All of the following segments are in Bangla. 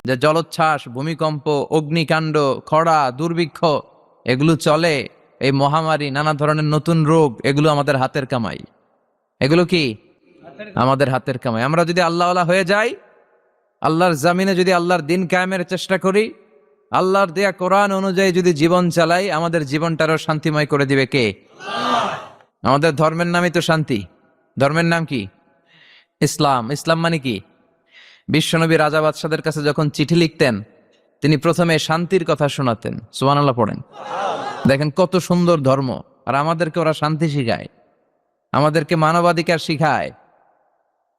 যে জলোচ্ছ্বাস, ভূমিকম্প, অগ্নিকাণ্ড, খরা, দুর্ভিক্ষ এগুলো চলে, এই মহামারী, নানা ধরনের নতুন রোগ, এগুলো আমাদের হাতের কামাই। এগুলো কি আমাদের হাতের কামাই। আমরা যদি আল্লাহওয়ালা হয়ে যাই, আল্লাহর জামিনে যদি আল্লাহর দিন কায়েমের চেষ্টা করি, আল্লাহর দেয়া কোরআন অনুযায়ী যদি জীবন চালাই, আমাদের জীবনটারও শান্তিময় করে দিবে কে? আমাদের ধর্মের নামই তো শান্তি। ধর্মের নাম কি? ইসলাম। ইসলাম মানে কি? বিশ্বনবী রাজা বাদশাদের কাছে যখন চিঠি লিখতেন, তিনি প্রথমে শান্তির কথা শোনাতেন। সুবহানাল্লাহ পড়েন। দেখেন কত সুন্দর ধর্ম। আর আমাদেরকে ওরা শান্তি শিখায়, আমাদেরকে মানবাধিকার শিখায়।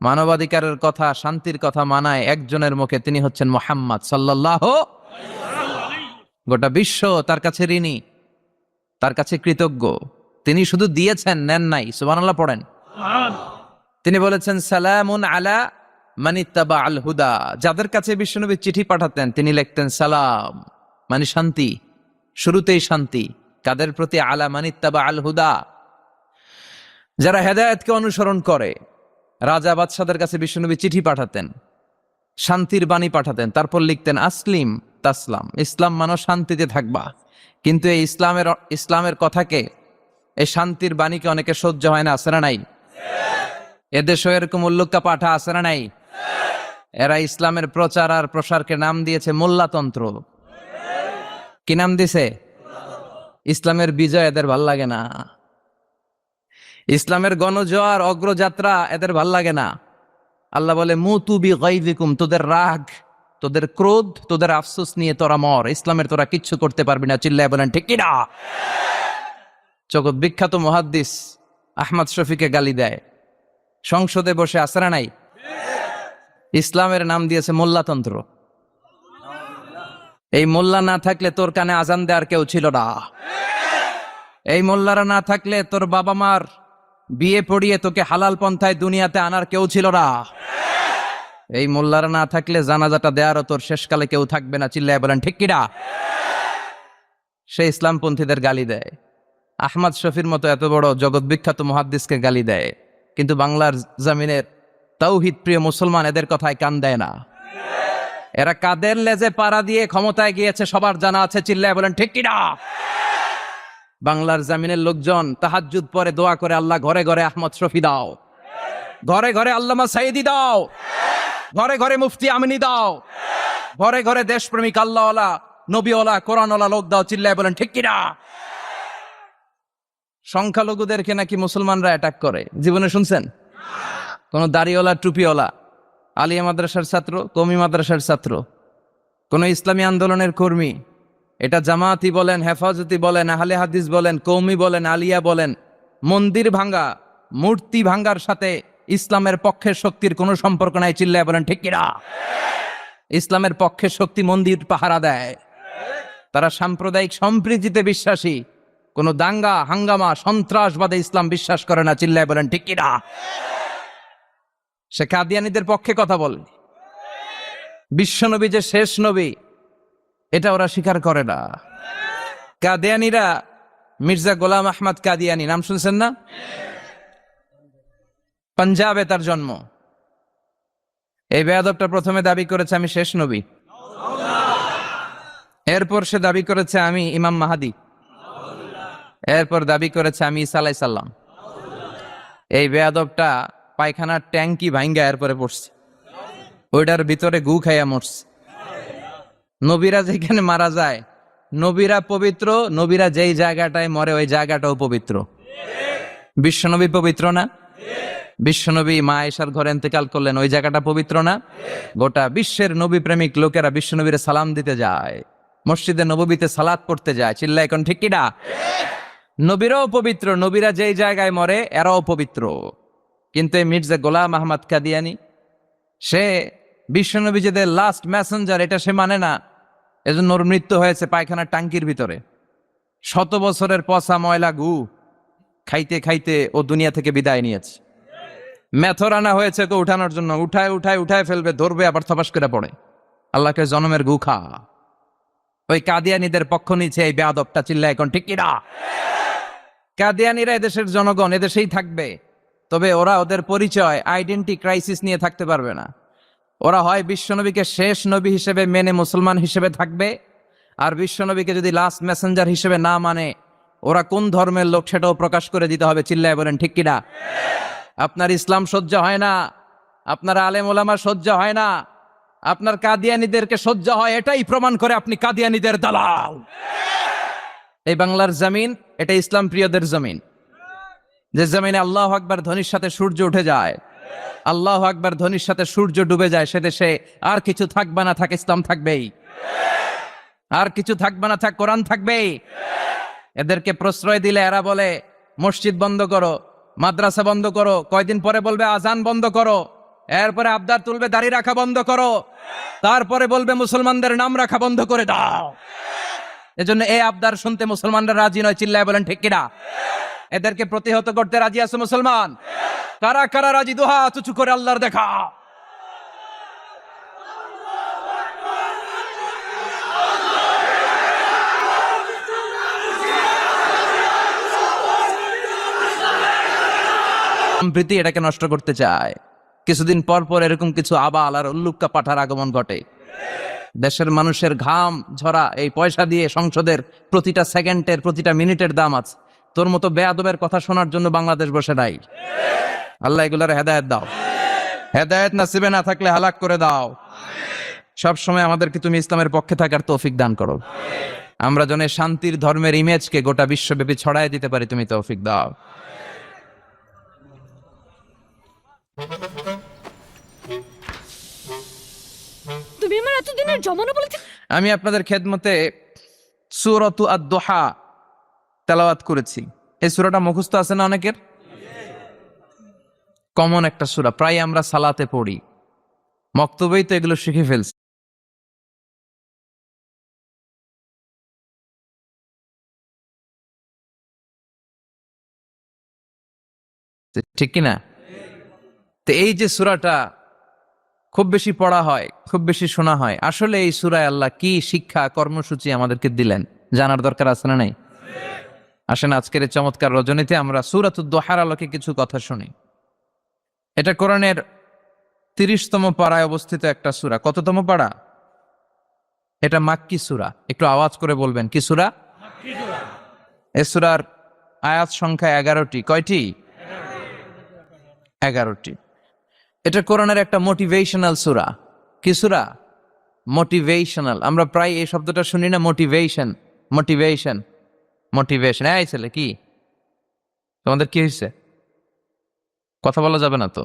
মানবাধিকারের কথা, শান্তির কথা মানায় একজনের মুখে, তিনি হচ্ছেন মুহাম্মদ সাল্লাল্লাহু। গোটা বিশ্ব তার কাছে ঋণী, তার কাছে কৃতজ্ঞ। তিনি শুধু দিয়েছেন, নেন নাই। সুবহানাল্লাহ পড়েন। তিনি বলেছেন সালামুন আলা মানিত্তাবা আল হুদা। যাদের কাছে বিশ্বনবী চিঠি পাঠাতেন, তিনি লিখতেন সালাম, মানে শান্তি। শুরুতেই শান্তি কাদের প্রতি? আলা মানিত্তাবা আল হুদা, যারা হেদায়েতকে অনুসরণ করে। রাজা বাদশাদের কাছে বিশ্বনবী চিঠি পাঠাতেন, শান্তির বাণী পাঠাতেন, তারপর লিখতেন আসলিম তাসলাম, ইসলাম মানো শান্তিতে থাকবা। কিন্তু এই ইসলামের কথাকে, এই শান্তির বাণীকে অনেকে সহ্য হয় না, আছে না নাই? এদেশও এরকম উল্লুক্কা পাঠা আছে না নাই? এরা ইসলামের প্রচার আর প্রসারকে নাম দিয়েছে মোল্লাতন্ত্র। কি নাম দিছে? ইসলামের বিজয় এদের ভাল লাগে না, ইসলামের গণজোয়ার, অগ্রযাত্রা এদের ভাল লাগে না। আল্লাহ বলে মুতু বিগাইযিকুম, তোদের রাগ, তোদের ক্রোধ, তোদের আফসোস নিয়ে তোরা মর, ইসলামের তোরা কিচ্ছু করতে পারবি না। চিল্লায় বলেন ঠিক কিনা? জগৎ বিখ্যাত মুহাদ্দিস আহমদ শফিকে গালি দেয়, সংসদে বসে, আসরা নাই? ইসলামের নাম দিয়েছে মোল্লাতন্ত্র। এই মোল্লা না থাকলে তোর কানে আজান দেওয়ার কেউ ছিল না। এই মোল্লারা না থাকলে তোর বাবা মার বিয়ে পড়িয়ে তোকে হালাল পন্থায় দুনিয়াতে আনার কেউ ছিল না। এই মোল্লারা না থাকলে জানাজাটা দেওয়ারও তোর শেষকালে কেউ থাকবে না। চিল্লায় বলেন ঠিক কিনা? সে ইসলামপন্থীদের গালি দেয়, আহমদ শফির মতো এত বড় জগৎ বিখ্যাত মুহাদ্দিসকে গালি দেয়। কিন্তু বাংলার জমিনের তাওহীদ প্রিয় মুসলমান এদের কথায় কান দেয় না। এরা কাদের লেজে পাড়া দিয়ে ক্ষমতায় গিয়েছে সবার জানা আছে। চিল্লায় বলেন ঠিক কিনা? বাংলার জমিনের লোকজন তাহাজ্জুদ পরে দোয়া করে, আল্লাহ ঘরে ঘরে আহমদ শফি দাও, ঘরে ঘরে আল্লামা সাইদি দাও, ঘরে ঘরে মুফতি আমিনী দাও, ঘরে ঘরে দেশপ্রেমিক আল্লাহওয়ালা, নবীওয়ালা, কোরআনওয়ালা লোক দাও। চিল্লায় বলেন ঠিক কিনা? সংখ্যালঘুদেরকে নাকি মুসলমানরা অ্যাটাক করে, জীবনে শুনছেন? কোন দাড়িওয়ালা, টুপিওয়ালা, আলিয়া মাদ্রাসার ছাত্র, কওমি মাদ্রাসার ছাত্র, কোন ইসলামী আন্দোলনের কর্মী, এটা জামায়াতি বলেন, হেফাজতি বলেন, আহলে হাদিস বলেন, কওমি বলেন, আলিয়া বলেন, মন্দির ভাঙ্গা, মূর্তি ভাঙ্গার সাথে ইসলামের পক্ষের শক্তির কোনো সম্পর্ক নাই। চিল্লায় বলেন ঠিক কিনা? ইসলামের পক্ষের শক্তি মন্দির পাহারা দেয়। তারা সাম্প্রদায়িক সম্প্রীতিতে বিশ্বাসী, কোন দাঙ্গা হাঙ্গামা সন্ত্রাসবাদে ইসলাম বিশ্বাস করে না। চিল্লায় বলেন ঠিক কিনা? সে কাদিয়ানীদের পক্ষে কথা বলে। বিশ্বনবী যে শেষ নবী, এটা ওরা স্বীকার করে না। কাদিয়ানীরা, মির্জা গোলাম আহমদ কাদিয়ানী নাম শুনছেন না? পাঞ্জাবে তার জন্ম। এই বেয়াদবটা প্রথমে দাবি করেছে আমি শেষ নবী, এরপর সে দাবি করেছে আমি ইমাম মাহাদি, এরপর দাবি করেছে আমি ঈসা আলাইহিস সালাম। এই বেয়াদবটা পায়খানার ট্যাঙ্কি ভাঙ্গা এরপরে পড়ছে, ওইটার ভিতরে গু খাইয়া মরছে। নবীরা যেখানে মারা যায়, নবীরা পবিত্র, নবীরা যেই জায়গাটায় মরে ওই জায়গাটাও পবিত্র। বিশ্বনবী পবিত্র না? বিশ্বনবী মা আয়েশার ঘরে ইন্তেকাল করলেন, ওই জায়গাটা পবিত্র না? গোটা বিশ্বের নবী প্রেমিক লোকেরা বিশ্বনবীরে সালাম দিতে যায়, মসজিদে নববীতে সালাত পড়তে যায়। চিল্লায় এখন ঠিক কিনা? নবীরাও পবিত্র, নবীরা যেই জায়গায় মরে এরাও পবিত্র। কিন্তু এই মির্জা গোলাম আহমদ কাদিয়ানী, সে বিশ্বনবী যে লাস্ট মেসেঞ্জার এটা সে মানে না। এজন্য ওর মৃত্যু হয়েছে পায়খানার টাঙ্কির ভিতরে। 100 বছরের পচা ময়লা গু খাইতে খাইতে ও দুনিয়া থেকে বিদায় নিয়েছে। মেথর আনা হয়েছে ওকে উঠানোর জন্য, উঠায় উঠায় উঠায় ফেলবে, ধরবে, আবার থপাস করে পড়ে। আল্লাহকে জনমের গু খা। ওই কাদিয়ানীদের পক্ষ নিচ্ছে এই বেয়াদবটা। চিল্লায় এখন ঠিক কিনা? কাদিয়ানীরা এদেশের জনগণ, এদেশেই থাকবে, তবে ওরা ওদের পরিচয় আইডেন্টি ক্রাইসিস নিয়ে থাকতে পারবে না। ওরা হয় বিশ্বনবীকে শেষ নবী হিসেবে মেনে মুসলমান হিসেবে থাকবে, আর বিশ্বনবীকে যদি লাস্ট মেসেঞ্জার হিসেবে না মানে ওরা কোন ধর্মের লোক সেটাও প্রকাশ করে দিতে হবে। চিল্লায় বলেন ঠিক কিনা? আপনার ইসলাম সহ্য হয় না, আপনার আলেম ওলামা সহ্য হয় না, আপনার কাদিয়ানীদেরকে সহ্য হয়, এটাই প্রমাণ করে আপনি কাদিয়ানীদের দালাল। এই বাংলার জমিন এটা ইসলাম প্রিয়দের জমিন, যে জমিনে আল্লাহ আকবার ধ্বনির সাথে সূর্য উঠে যায়, আল্লাহ আকবার ধ্বনির সাথে সূর্য ডুবে যায়, সে দেশে আর কিছু থাকবে না থাক ইসলাম থাকবেই, আর কিছু থাকবে না থাক কোরআন থাকবেই। এদেরকে প্রশ্রয় দিলে এরা বলে মসজিদ বন্ধ করো, মাদ্রাসা বন্ধ করো, কয়দিন পরে বলবে আজান বন্ধ করো, এরপরে আবদার তুলবে দাড়ি রাখা বন্ধ করো, তারপরে বলবে মুসলমানদের নাম রাখা বন্ধ করে দাও। এজন্য এই আবদার শুনতে মুসলমানরা রাজি নয়। চিল্লায় বলেন ঠিক কিনা? এদেরকে প্রতিহত করতে রাজি আছে মুসলমান? কারা কারা রাজি? দুহা উঁচু করে আল্লাহর দেখা। সম্প্রীতি এটাকে নষ্ট করতে চায়। কিছুদিন পর পর এরকম কিছু আবাল আর উল্লুক্কা পাঠার আগমন ঘটে। দেশের মানুষের ঘাম ঝরা এই পয়সা দিয়ে সংসদের প্রতিটা সেকেন্ডের প্রতিটা মিনিটের দাম আছে। তোর মতো বেয়াদবের কথা শোনার জন্য বাংলাদেশ বসে নাই। আল্লাহ এগুলার হেদায়েত দাও, হেদায়েত নসিবে না থাকলে হালাক করে দাও। সব সময় আমাদেরকে তুমি ইসলামের পক্ষে থাকার তৌফিক দান করো। আমরা যেন শান্তির ধর্মের ইমেজকে গোটা বিশ্বব্যাপী ছড়ায় দিতে পারি, তুমি তৌফিক দাও। তুমি আমার এতদিনের জমানো বলেছি। আমি আপনাদের খেদমতে সূরাতু আদ-দুহা তেলাওয়াত করেছি। এই সূরাটা মুখস্থ আছে না অনেকের? কমন একটা সূরা, প্রায় আমরা সালাতে পড়ি, মক্তবেই তো এগুলো শিখে ফেলছি। ঠিক কিনা? তো এই যে সূরাটা খুব বেশি পড়া হয়, খুব বেশি শোনা হয়, আসলে এই সূরায় আল্লাহ কি শিক্ষা কর্মসূচি আমাদেরকে দিলেন জানার দরকার আছে না নাই? আসেন আজকের এই চমৎকার রজনীতে আমরা সূরাতুদ দুহার আলোকে কিছু কথা শুনি। এটা কোরআনের 30তম পারায় অবস্থিত একটা সূরা। কততম পারা? এটা মাক্কি সূরা। একটু আওয়াজ করে বলবেন, কি সূরা? এই সূরার আয়াত সংখ্যা 11টি। কয়টি? 11টি। এটা কোরআনের একটা মোটিভেশনাল সূরা। কি সূরা? মোটিভেশনাল। আমরা প্রায় এই শব্দটা শুনি না, মোটিভেশন, মোটিভেশন, মোটিভেশন। এই ছেলে কি তোমাদের কি হয়েছে? কথা বলা যাবে না তো,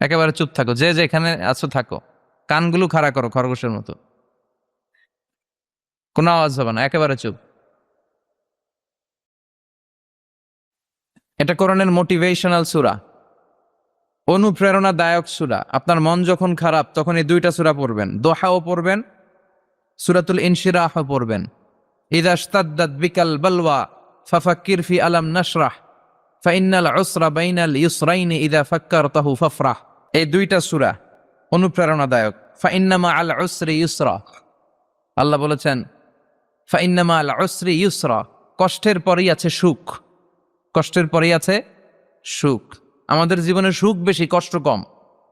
একেবারে চুপ থাকো, যে যেখানে আছো থাকো, কানগুলো খাড়া করো খরগোশের মতো, কোনো আওয়াজ হবে না, একেবারে চুপ। এটা কোরআনের মোটিভেশনাল সূরা, অনুপ্রেরণাদায়ক সূরা। আপনার মন যখন খারাপ তখন এই দুইটা সূরা পড়বেন, দোহাও পড়বেন, সূরাতুল ইনশিরাহও পড়বেন। ইযা ইশতাদ্দাত বিকাল বালওয়া ফাফাক্কির ফি আলাম নাশরাহ ফাইন্নাল উসরা বাইনাল ইউসরাইনি ইযা ফাক্কারতাহু ফাফরাহ। এই দুইটা সূরা অনুপ্রেরণাদায়ক। ফাইন্নামা আল উসরি ইউসরা, আল্লাহ বলেছেন ফাইন্নামা আল উসরি ইউসরা, কষ্টের পরেই আছে সুখ, কষ্টের পরেই আছে সুখ। আমাদের জীবনে সুখ বেশি, কষ্ট কম।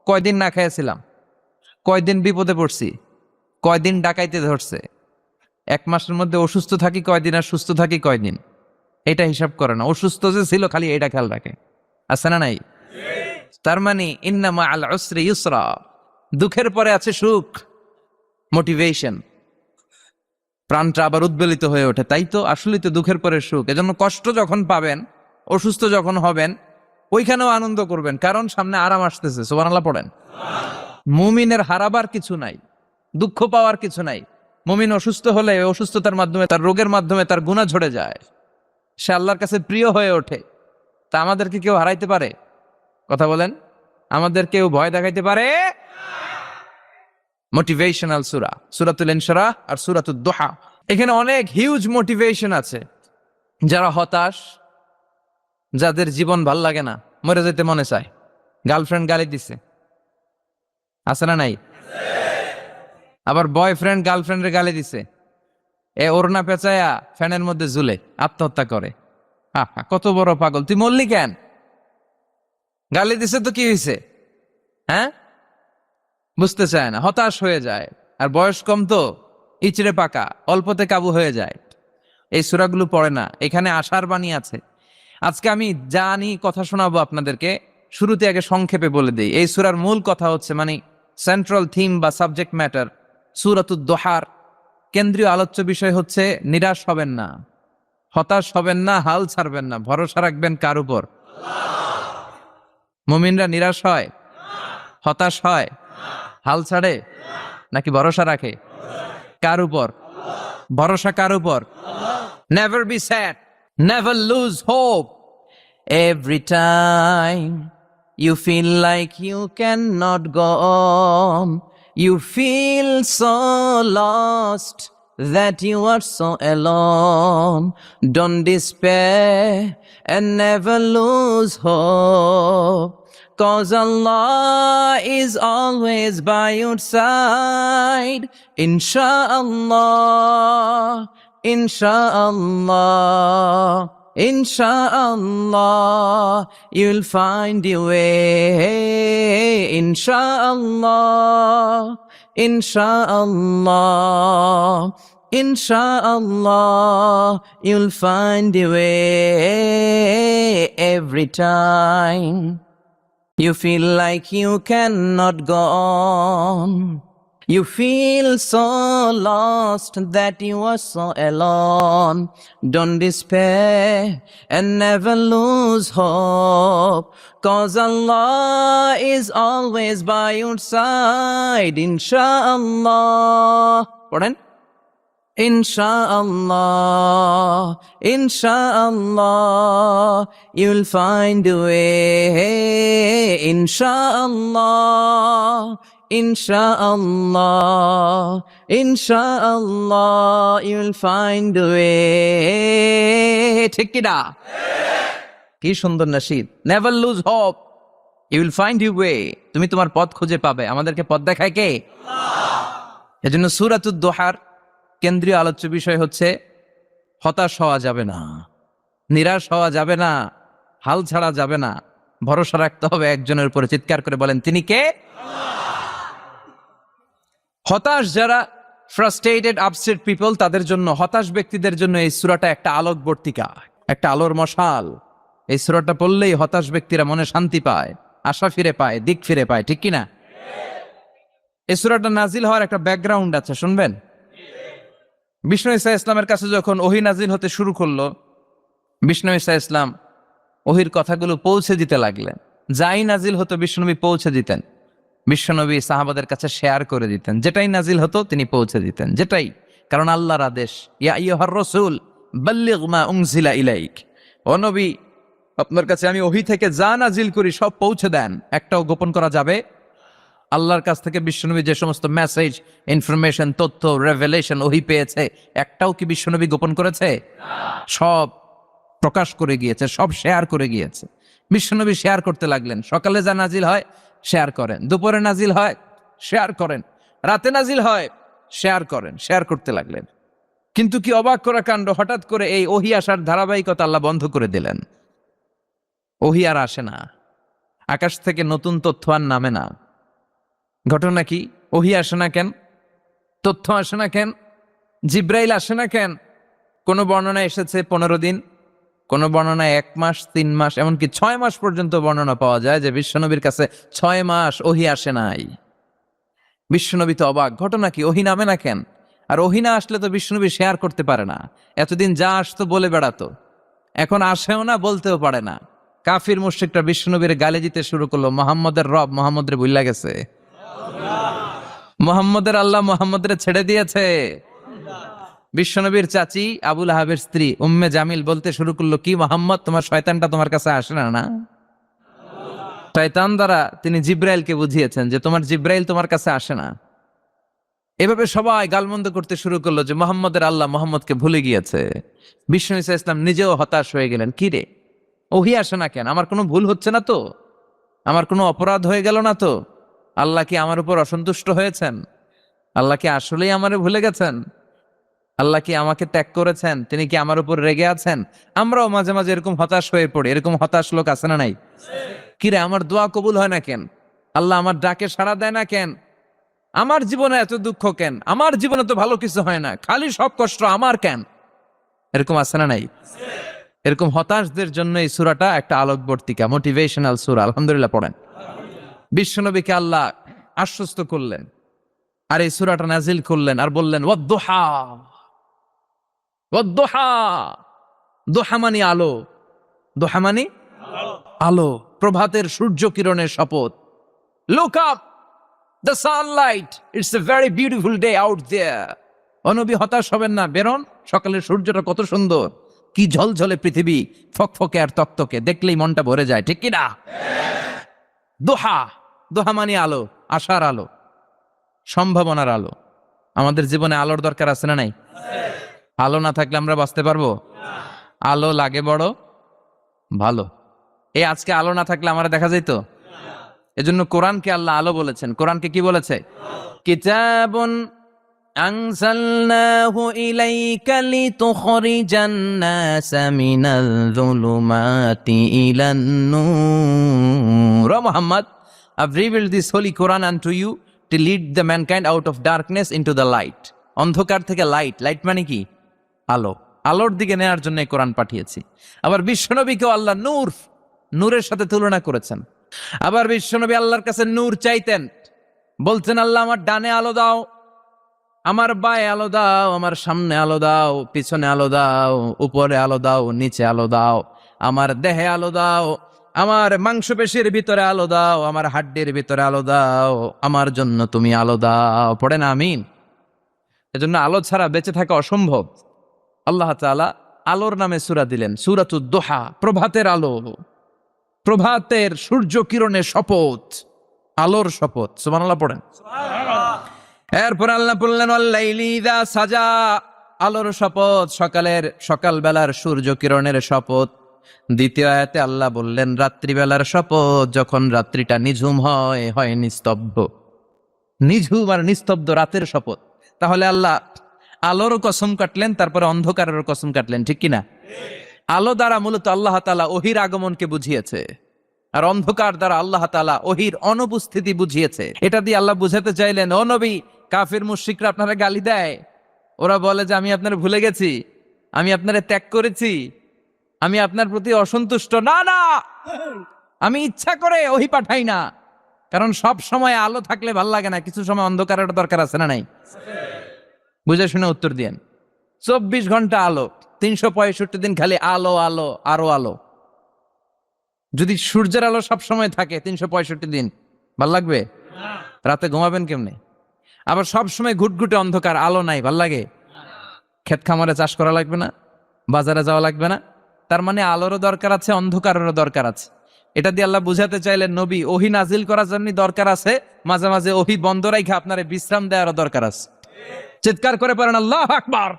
কয়দিন না খেয়েছিলাম, কয়দিন বিপদে পড়ছি, কয়দিন ডাকাইতে ধরছে, এক মাসের মধ্যে অসুস্থ থাকি কয়দিন আর সুস্থ থাকি কয়দিন, এটা হিসাব করে না। অসুস্থ যে ছিল খালি এটা খেয়াল রাখে, আছে না নাই? তার মানে ইন্নামা আল উসরি ইউসরা, দুঃখের পরে আছে সুখ, মোটিভেশন। প্রাণটা আবার উদ্বেলিত হয়ে ওঠে, তাই তো আসলেই তো দুঃখের পরে সুখ। এজন্য কষ্ট যখন পাবেন, অসুস্থ যখন হবেন, ওইখানেও আনন্দ করবেন, কারণ সামনে আরাম আসতেছে। সুবহানাল্লাহ পড়েন। মুমিনের হারাবার কিছু নাই, দুঃখ পাওয়ার কিছু নাই। মুমিন অসুস্থ হলে অসুস্থতার মাধ্যমে, তার রোগের মাধ্যমে তার গুনাহ ঝরে যায়, সে আল্লাহর কাছে প্রিয় হয়ে ওঠে। তা আমাদেরকে কেউ হারাইতে পারে? কথা বলেন, আমাদের কেউ ভয় দেখাইতে পারে? মোটিভেশনাল সূরা, সূরাতুল ইনশিরাহ আর সূরাতুদ দুহা। এখানে অনেক হিউজ মোটিভেশন আছে। যারা হতাশ, যাদের জীবন ভাল লাগে না, মরে যেতে মনে চায়, গার্লফ্রেন্ড গালি দিছে, আছে না নাই? আবার বয়ফ্রেন্ড গার্লফ্রেন্ডের গালি দিছে, এ ওড়না পেঁচায়া ফ্যানের মধ্যে ঝুলে আত্মহত্যা করে। কত বড় পাগল তুই, মরলি কেন? গালি দিছে তো কি হয়েছে? হ্যাঁ, বুঝতে চায় না, হতাশ হয়ে যায়। আর বয়স কম তো, ইচড়ে পাকা, অল্পতে কাবু হয়ে যায়, এই সূরাগুলো পড়ে না। এখানে আশার বাণী আছে। আজকে আমি জানি কথা শোনাবো আপনাদেরকে, শুরুতে আগে সংক্ষেপে বলে দিই। এই সূরার মূল কথা হচ্ছে, মানে সেন্ট্রাল থিম বা সাবজেক্ট ম্যাটার, সূরাতুদ দোহার কেন্দ্রীয় আলোচ্য বিষয় হচ্ছে নিরাশ হবেন না, হতাশ হবেন না, হাল ছাড়বেন না, ভরসা রাখবেন কার উপর? মুমিনরা নিরাশ হয়, হতাশ হয়, হাল ছাড়ে নাকি ভরসা রাখে? কার উপর ভরসা? কার উপর? Never be sad, never lose hope. Every time you feel like you cannot go on, you feel so lost that you are so alone. Don't despair and never lose hope, 'cause Allah is always by your side. Insha'Allah, Insha'Allah, Insha'Allah, you'll find your way. Insha'Allah, Insha'Allah, Insha'Allah, you'll find your way. Every time you feel like you cannot go on, you feel so lost that you are so alone. Don't despair and never lose hope, 'cause Allah is always by your side. Insha'Allah. Pardon? Insha'Allah, Insha'Allah, you'll find a way. Insha'Allah, Insha'Allah, Insha'Allah, you'll find a way. ঠিক কি না? কি সুন্দর nasheed. Never lose hope, you will find your way. তুমি তোমার পথ খুঁজে পাবে। আমাদেরকে পথ দেখায় কে? আল্লাহ। এজন্য সূরাতুদ দোহার কেন্দ্রীয় আলোচ্য বিষয় হচ্ছে হতাশ হওয়া যাবে না, নিরাশ হওয়া যাবে না, হাল ছাড়া যাবে না, ভরসা রাখতে হবে একজনের উপরে। চিৎকার করে বলেন, তিনি কে? হতাশ যারা, ফ্রাস্ট্রেটেড আপসেট পিপল, তাদের জন্য, হতাশ ব্যক্তিদের জন্য এই সূরাটা একটা আলোকবর্তিকা, একটা আলোর মশাল। এই সূরাটা পড়লেই হতাশ ব্যক্তিরা মনে শান্তি পায়, আশা ফিরে পায়, দিক ফিরে পায়। ঠিক কিনা? এই সূরাটা নাজিল হওয়ার একটা ব্যাকগ্রাউন্ড আছে, শুনবেন। বিষ্ণু ঈসা ইসলামের কাছে যখন ওহী নাজিল হতে শুরু করলো, বিষ্ণু ঈসা ইসলাম ওহীর কথাগুলো পৌঁছে দিতে লাগলেন। যাই নাজিল হতো বিশ্বনবী পৌঁছে দিতেন, বিশ্বনবী সাহাবাদের কাছে শেয়ার করে দিতেন। যেটাই নাজিল হতো তিনি পৌঁছে দিতেন, যেটাই, কারণ আল্লাহর আদেশ, ইয়া আইয়ুহার রাসূল বাল্লিগ মা উনজিলা ইলাইক, ও নবী আপনার কাছে আমি ওহী থেকে যা নাজিল করি সব পৌঁছে দেন, একটাও গোপন করা যাবে। আল্লাহর কাছ থেকে বিশ্বনবী যে সমস্ত মেসেজ, ইনফরমেশন, তথ্য, রেভেলেশন ওহী পেয়েছে, একটাও কি বিশ্বনবী গোপন করেছে? সব প্রকাশ করে গিয়েছে, সব শেয়ার করে গিয়েছে। বিশ্বনবী শেয়ার করতে লাগলেন। সকালে যা নাজিল হয় শেয়ার করেন, দুপুরে নাজিল হয় শেয়ার করেন, রাতে নাজিল হয় শেয়ার করেন, শেয়ার করতে লাগলেন। কিন্তু কি অবাক করা কাণ্ড, হঠাৎ করে এই ওহী আসার ধারাবাহিকতা আল্লাহ বন্ধ করে দিলেন। ওহী আর আসে না, আকাশ থেকে নতুন তথ্য আর নামে না। ঘটনা কি? ওহী আসে না কেন? তথ্য আসে না কেন? জিব্রাইল আসে না কেন? কোন বর্ণনায় এসেছে 15 দিন, কোন বর্ণনায় 1 মাস, 3 মাস, এমনকি 6 মাস পর্যন্ত বর্ণনা পাওয়া যায় যে বিশ্বনবীর কাছে 6 মাস ওহী আসে নাই। বিশ্বনবী তো অবাক, ঘটনা কি? ওহী নামে না কেন? আর ওহী না আসলে তো বিশ্বনবী শেয়ার করতে পারে না। এতদিন যা আসতো বলে বেড়াতো, এখন আসেও না, বলতেও পারে না। কাফির মুশরিকরা বিশ্বনবীর গালি দিতে শুরু করলো, মুহাম্মদের রব মুহাম্মদের ভুইলা গেছে, মুহাম্মদের আল্লাহ মুহাম্মদের ছেড়ে দিয়েছে। বিশ্বনবীর চাচি আবুল আহাবের স্ত্রী উম্মে জামিল বলতে শুরু করলো, কি মুহাম্মদ, তোমার শয়তানটা তোমার কাছে আসে না? না, শয়তান দ্বারা তিনি জিব্রাইলকে বুঝিয়েছেন যে তোমার জিব্রাইল তোমার কাছে আসে না। এভাবে সবাই গালমন্দ করতে শুরু করলো যে মুহাম্মদের আল্লাহ মুহাম্মদকে ভুলে গিয়েছে। বিষ্ণু ঈসা ইসলাম নিজেও হতাশ হয়ে গেলেন। কি রে, ওহী আসে না কেন? আমার কোনো ভুল হচ্ছে না তো? আমার কোনো অপরাধ হয়ে গেল না তো? আল্লাহ কি আমার উপর অসন্তুষ্ট হয়েছেন? আল্লাহ কি আসলেই আমারে ভুলে গেছেন? আল্লাহ কি আমাকে ত্যাগ করেছেন? তিনি কি আমার উপর রেগে আছেন? আমরাও মাঝে মাঝে এরকম হতাশ হয়ে পড়ি। এরকম হতাশ লোক আছে না নাই? কিরে, আমার দোয়া কবুল হয় না কেন? আল্লাহ আমার ডাকে সাড়া দেয় না কেন? আমার জীবনে এত দুঃখ কেন? আমার জীবনে তো ভালো কিছু হয় না, খালি সব কষ্ট আমার কেন? এরকম আছে না নাই? এরকম হতাশদের জন্য এই সূরাটা একটা আলোকবর্তিকা, মোটিভেশনাল সূরা। আলহামদুলিল্লাহ পড়েন। বিশ্বনবীকে আল্লাহ আশ্বস্ত করলেন, আর এই সূরাটা নাজিল করলেন, আর বললেন ওয়াদ-দুহা, ওয়াদ-দুহা। দোহা মানে আলো, দোহা মানে আলো, প্রভাতের সূর্য কিরণের শপথ। Look up, the sunlight, it's a very beautiful day out there. ও নবী, হতাশ হবেন না, বেরোন, সকালের সূর্যটা কত সুন্দর, কি ঝলঝলে পৃথিবী, ফকফকে আর তকতকে, দেখলেই মনটা ভরে যায়, ঠিক কি না? দোহা, দোহা মানে আলো, আশার আলো, সম্ভাবনার আলো। আমাদের জীবনে আলোর দরকার আছে না নাই? আলো না থাকলে আমরা বাঁচতে পারবো? আলো লাগে বড় ভালো। এই আজকে আলো না থাকলে আমরা দেখা যেত? এজন্য কোরআনকে আল্লাহ আলো বলেছেন। কোরআনকে কি বলেছে? কিতাবুন আনজালনাহু ইলাইকা লিতুখরিজান নাসা মিনাল যুলুমাতি ইলান নূর। ও Muhammad, I've revealed this holy Quran unto you to lead the mankind out of darkness into the light. অন্ধকার থেকে লাইট, লাইট মানে কি? আলো, আলোর দিকে নেয়ার জন্য এই কোরআন পাঠিয়েছি। আবার বিশ্বনবীকেও আল্লাহ নূর, নূরের সাথে তুলনা করেছেন। আবার বিশ্বনবী আল্লাহর কাছে নূর চাইতেন, বলতেন আল্লাহ আমার ডানে আলো দাও, আমার বায়ে আলো দাও, আমার সামনে আলো দাও, পিছনে আলো দাও, উপরে আলো দাও, নিচে আলো দাও, আমার দেহে আলো দাও, আমার মাংসপেশির ভিতরে আলো দাও, আমার হাড্ডির ভিতরে আলো দাও, আমার জন্য তুমি আলো দাও। পড়ে না আমিন? এজন্য আলো ছাড়া বেঁচে থাকা অসম্ভব। আল্লাহ তাআলা আলোর নামে সূরা দিলেন, সূরাতুদ দুহা, প্রভাতের আলো, প্রভাতের সূর্য কিরণের শপথ, আলোর শপথ। সুবহানাল্লাহ পড়েন। এরপর আল্লাহ বললেন ওয়াল্লাইলি ইযা সাজা, আলোর শপথ, সকালের, সকালবেলার সূর্য কিরণের শপথ। দ্বিতীয় আয়াতে আল্লাহ বললেন রাত্রিবেলার শপথ, যখন রাত্রিটা নিঝুম হয়, হয় নিস্তব্ধ, নিঝুম আর নিস্তব্ধ রাতের শপথ। তাহলে আল্লাহ আলোর কসম কাটলেন, তারপরে অন্ধকারের কসম কাটলেন, ঠিক কিনা? আলো দ্বারা মূলত আল্লাহ তাআলা ওহির আগমনকে বুঝিয়েছে, আর অন্ধকার দ্বারা আল্লাহ তাআলা ওহির অনুপস্থিতি বুঝিয়েছে। এটা দিয়ে আল্লাহ বুঝাতে চাইলেন, ও নবী, কাফির মুশরিকরা আপনারা গালি দেয়, ওরা বলে যে আমি আপনারা ভুলে গেছি, আমি আপনারা ত্যাগ করেছি, আমি আপনার প্রতি অসন্তুষ্ট। না না, আমি ইচ্ছা করে ওহি পাঠাই না, কারণ সব সময় আলো থাকলে ভাল লাগে না, কিছু সময় অন্ধকারের দরকার আছে না নাই? বুঝে শুনে উত্তর দিয়েন। 24 ঘন্টা আলো, 365 দিন খালি আলো আলো আরো আলো। যদি সূর্যের আলো সব সময় থাকে 365 দিন, ভাল লাগবে? রাতে ঘুমাবেন কেমনে? আবার সব সময় ঘুটঘুটে অন্ধকার, আলো নাই, ভাল লাগে? ক্ষেত খামারে চাষ করা লাগবে না, বাজারে যাওয়া লাগবে না। তার মানে আলোরও দরকার আছে, অন্ধকারেরও দরকার আছে। এটা দিয়ে আল্লাহ বুঝাতে চাইলেন, নবী, ওহি নাজিল করার জন্য দরকার আছে, মাঝে মাঝে ওহি বন্ধ রাখে আপনারে বিশ্রাম দেওয়ারও দরকার আছে। চিৎকার করে পড়েন আল্লাহু আকবার।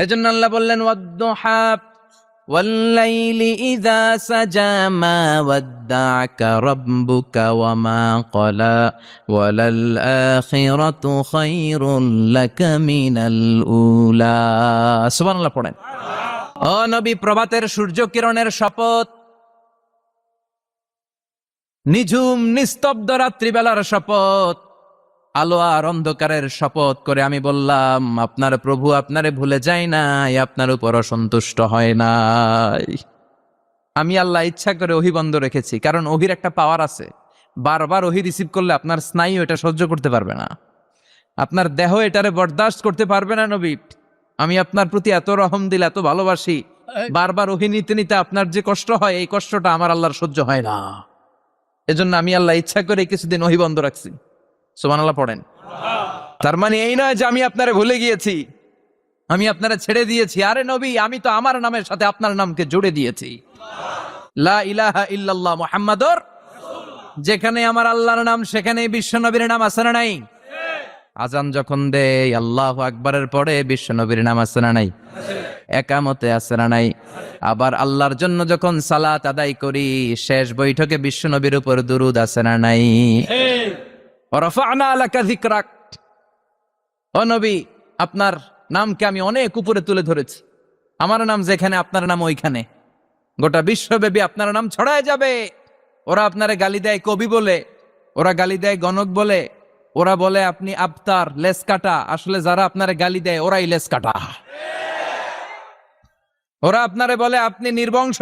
এজন্য আল্লাহ বললেন ওয়াদ-দুহা ওয়াল-লাইলি ইযা সাজা মা ওয়াদ্দা'আকা রাব্বুকা ওয়া মা ক্বালা ওয়ালাল আখিরাতু খায়রুল লাকা মিনাল উলা। সুবহানাল্লাহ পড়েন। ও নবী, প্রভাতের সূর্য কিরণের শপথ, নিঝুম নিস্তব্ধ রাত্রিবেলার শপথ, আলো আর অন্ধকারের শপথ করে আমি বললাম, আপনার প্রভু আপনারে ভুলে যায় নাই, আপনার উপর অসন্তুষ্ট হয় নাই। আমি আল্লাহ ইচ্ছা করে ওহি বন্ধ রেখেছি, কারণ ওহির একটা পাওয়ার আছে, বারবার ওহি রিসিভ করলে আপনার স্নায়ু এটা সহ্য করতে পারবে না, আপনার দেহ এটারে বরদাস্ত করতে পারবে না। নবী, আমি আপনার প্রতি এত রহম দিল, এত ভালোবাসি, বারবার ওহি নিতে নিতে আপনার যে কষ্ট হয়, এই কষ্টটা আমার আল্লাহর সহ্য হয় না। এজন্য আমি আল্লাহ ইচ্ছা করে কিছুদিন ওহি বন্ধ রাখছি। সুবহানাল্লাহ পড়েন। তার মানে এই নয় যে আমি আপনারে ভুলে গিয়েছি, আমি আপনারে ছেড়ে দিয়েছি। আরে নবী, আমি তো আমার নামের সাথে আপনার নামকে জুড়ে দিয়েছি, লা ইলাহা ইল্লাল্লাহ মুহাম্মাদুর। যেখানে আমার আল্লাহর নাম, সেখানে বিশ্ব নবীর নাম আছে না নাই? আজান যখন দেয় আল্লাহু আকবারের পরে বিশ্ব নবীর নাম আছে না নাই? একামতে আছে না নাই? আবার আল্লাহর জন্য যখন সালাত আদায় করি, শেষ বৈঠকে বিশ্ব নবীর উপর দুরূদ আছে না নাই? রাফা'না লাকা যিকরাক। ও নবী, আপনার নামকে আমি অনেক উপরে তুলে ধরেছি, আমার নাম যেখানে আপনার নাম ওইখানে, গোটা বিশ্বব্যাপী আপনার নাম ছড়ায় যাবে। ওরা আপনারে গালি দেয় কবি বলে, ওরা গালি দেয় গণক বলে, ওরা বলে আপনি আবতার, লেস কাটা। আসলে যারা আপনারে গালি দেয় ওরাই লেস কাটা। ওরা আপনারে বলে আপনি নির্বংশ,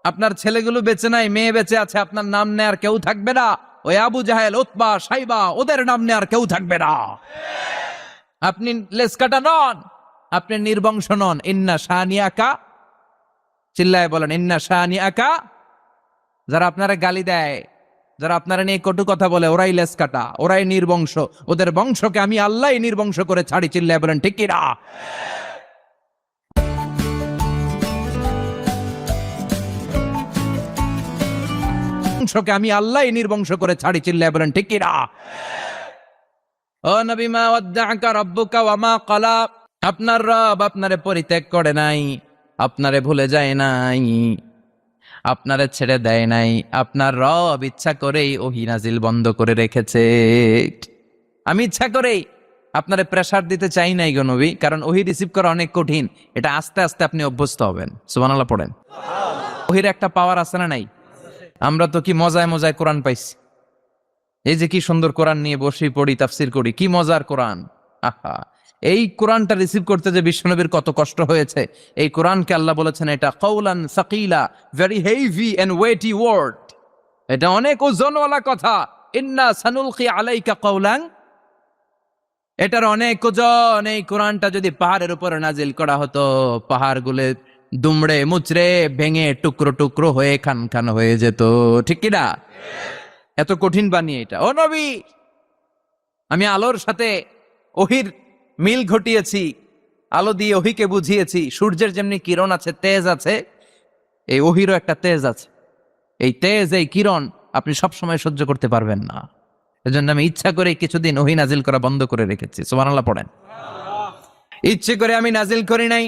আপনার ছেলেগুলো বেঁচে নাই, মেয়ে বেঁচে আছে, আপনার নাম নেয়ার কেউ থাকবে না। ওই আবু জাহেল, উতবা, সাইবা, ওদের নাম নেয়ার কেউ থাকবে না। আপনি লেস কাটা নন, আপনি নির্বংশ নন। ইন্না শানিয়াকা, চিল্লায় বলেন ইন্না শানিয়াকা। যারা আপনারা গালি দেয়, যারা আপনারা নিয়ে কটু কথা বলে, ওরাই লেস কাটা, ওরাই নির্বংশ। ওদের বংশকে আমি আল্লাহ নির্বংশ করে ছাড়ি। চিল্লায় বলেন ঠিক কি না? বংশকে আমি আল্লাহ নির্বংশ করে ছাড়ি। চিল্লায় বলেন ঠিক কি না? ও নবী, মা ওয়াদ্দাআকা রাব্বুকা ওয়া মা ক্বালা। আপনার রব আপনারে পরিত্যাগ করে নাই, আপনারে ভুলে যায় নাই, আপনারে ছেড়ে দেয় নাই। আপনার রব ইচ্ছা করেই ওহী নাজিল বন্ধ করে রেখেছে। আমি ইচ্ছা করেই আপনারে প্রেসার দিতে চাই নাই গো নবী, কারণ ওহী রিসিভ করা অনেক কঠিন। এটা আস্তে আস্তে আপনি অভ্যস্ত হবেন। সুবহানাল্লাহ পড়েন। ওহীর একটা পাওয়ার আছে না নাই? আমরা তো কি মজায় মজায় কোরআন পাইছি। এই যে কি সুন্দর কোরআন নিয়ে বসে পড়ি, তাফসির করি, কি মজার কোরআন। আহা, এই কোরআনটা রিসিভ করতে যে বিশ্বনবীর কত কষ্ট হয়েছে। এই কোরআনকে আল্লাহ বলেছেন এটা কওলান সাকিলা, very heavy and weighty word. এটা অনেক ওজনওয়ালা কথা। ইন্না সানুলকি আলাইকা কওলান, এটার অনেক ওজন। এই কোরআনটা যদি পাহাড়ের উপরে নাজিল করা হতো, পাহাড়গুলো দুমড়ে মুচড়ে ভেঙে টুকরো টুকরো হয়ে খান খান হয়ে যেত। ঠিক কি না? এত কঠিন বানিয়ে এটা। ও নবী, আমি আলোর সাথে ওহির মিল ঘটিয়েছি, আলো দিয়ে ওহিকে বুঝিয়েছি। সূর্যের যেমনি কিরণ আছে, তেজ আছে, এই ওহিরও একটা তেজ আছে। এই তেজ, এই কিরণ আপনি সবসময় সহ্য করতে পারবেন না। এজন্য আমি ইচ্ছা করে কিছুদিন ওহি নাজিল করা বন্ধ করে রেখেছি। সুবহানাল্লাহ পড়েন। ইচ্ছে করে আমি নাজিল করি নাই।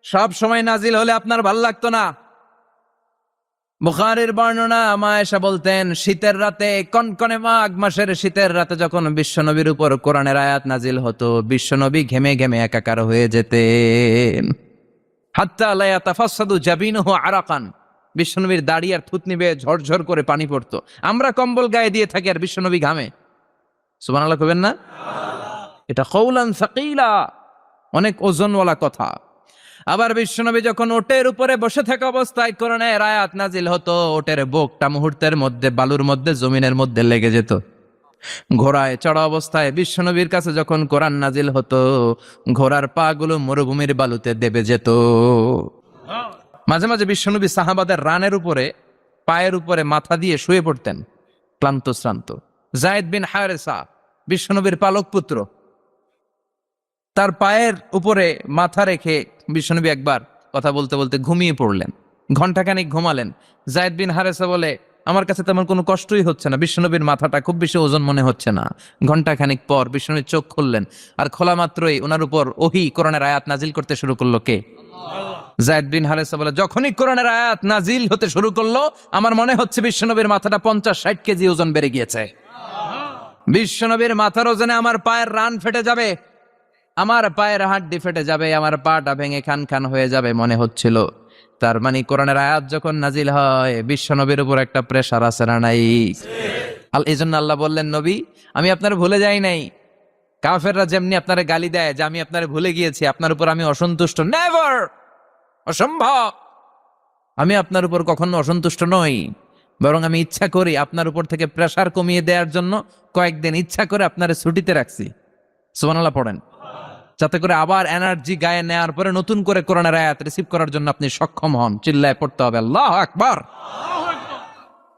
সব সময় নাজিল হলে আপনার ভাল লাগতো না। বুখারীর বর্ণনা, মা আয়েশা বলতেন শীতের রাতে, কনকনে মাঘ মাসের শীতের রাতে যখন বিশ্বনবীর উপর কোরআনের আয়াত নাজিল হতো, বিশ্বনবী ঘেমে ঘেমে একাকার হয়ে যেতেন। হাত্তা লা ইয়াতাফাসসাদু জাবিনুহু আরাকান, বিশ্বনবীর দাড়ি আর থুতনি বেয়ে ঝরঝর করে পানি পড়তো। আমরা কম্বল গায়ে দিয়ে থাকি আর বিশ্বনবী ঘামে। সুবহানাল্লাহ কইবেন না? এটা কওলান সাকিলা, অনেক ওজনওয়ালা কথা। আবার বিশ্বনবী যখন ওটের উপরে বসে থাকা অবস্থায় কোরআনের আয়াত নাজিল হতো, ওটের বুকটা মুহূর্তের মধ্যে বালুর মধ্যে, জমিনের মধ্যে লেগে যেত। ঘোড়ায় চড়া অবস্থায় বিশ্বনবীর কাছে যখন কোরআন নাজিল হতো, ঘোড়ার পা গুলো মরুভূমির বালুতে দেবে যেত। মাঝে মাঝে বিশ্বনবী সাহাবাদের রানের উপরে, পায়ের উপরে মাথা দিয়ে শুয়ে পড়তেন, ক্লান্ত শ্রান্ত। যায়েদ বিন হারেসা, বিশ্বনবীর পালক পুত্র, তার পায়ের উপরে মাথা রেখে বিশ্বনবী একবার কথা বলতে বলতে ঘুমিয়ে পড়লেন। ঘন্টাখানিক ঘুমালেন। যায়েদ বিন হারেসা বলে, আমার কাছে তেমন কোনো কষ্টই হচ্ছে না, বিশ্বনবীর মাথাটা খুব বেশি ওজন মনে হচ্ছে না। ঘন্টাখানিক পর বিশ্বনবীর চোখ খুললেন, আর খোলা মাত্রই ওনার উপর ওহী কোরআনের আয়াত নাজিল করতে শুরু করলো। কে? যায়েদ বিন হারেসা বলে, যখনই কোরআনের আয়াত নাজিল হতে শুরু করলো, আমার মনে হচ্ছে বিশ্বনবীর মাথাটা 50-60 কেজি ওজন বেড়ে গিয়েছে। বিশ্বনবীর মাথার ওজনে আমার পায়ের রান ফেটে যাবে, আমার পায়ের হাড্ডি ফেটে যাবে, আমার পাটা ভেঙে খান খান হয়ে যাবে মনে হচ্ছিল। তার মানে কোরআনের আয়াত যখন নাজিল হয়, বিশ্বনবীর উপর একটা প্রেসার আছে না নাই? এই জন্য আল্লাহ বললেন, নবী আমি আপনার ভুলে যাই নাই। কাফেররা যেমনি আপনারে গালি দেয় যে আমি আপনারে ভুলে গিয়েছি, আপনার উপর আমি অসন্তুষ্ট, নেভার, অসম্ভব। আমি আপনার উপর কখনো অসন্তুষ্ট নই, বরং আমি ইচ্ছা করি আপনার উপর থেকে প্রেসার কমিয়ে দেওয়ার জন্য কয়েকদিন ইচ্ছা করে আপনারে ছুটিতে রাখছি। সুবহানাল্লাহ পড়েন। যাতে করে আবার এনার্জি গায়ে নেওয়ার পরে নতুন করে কোরআনের আয়াত রিসিভ করার জন্য আপনি সক্ষম হন। চিল্লায় পড়তে হবে আল্লাহু আকবার।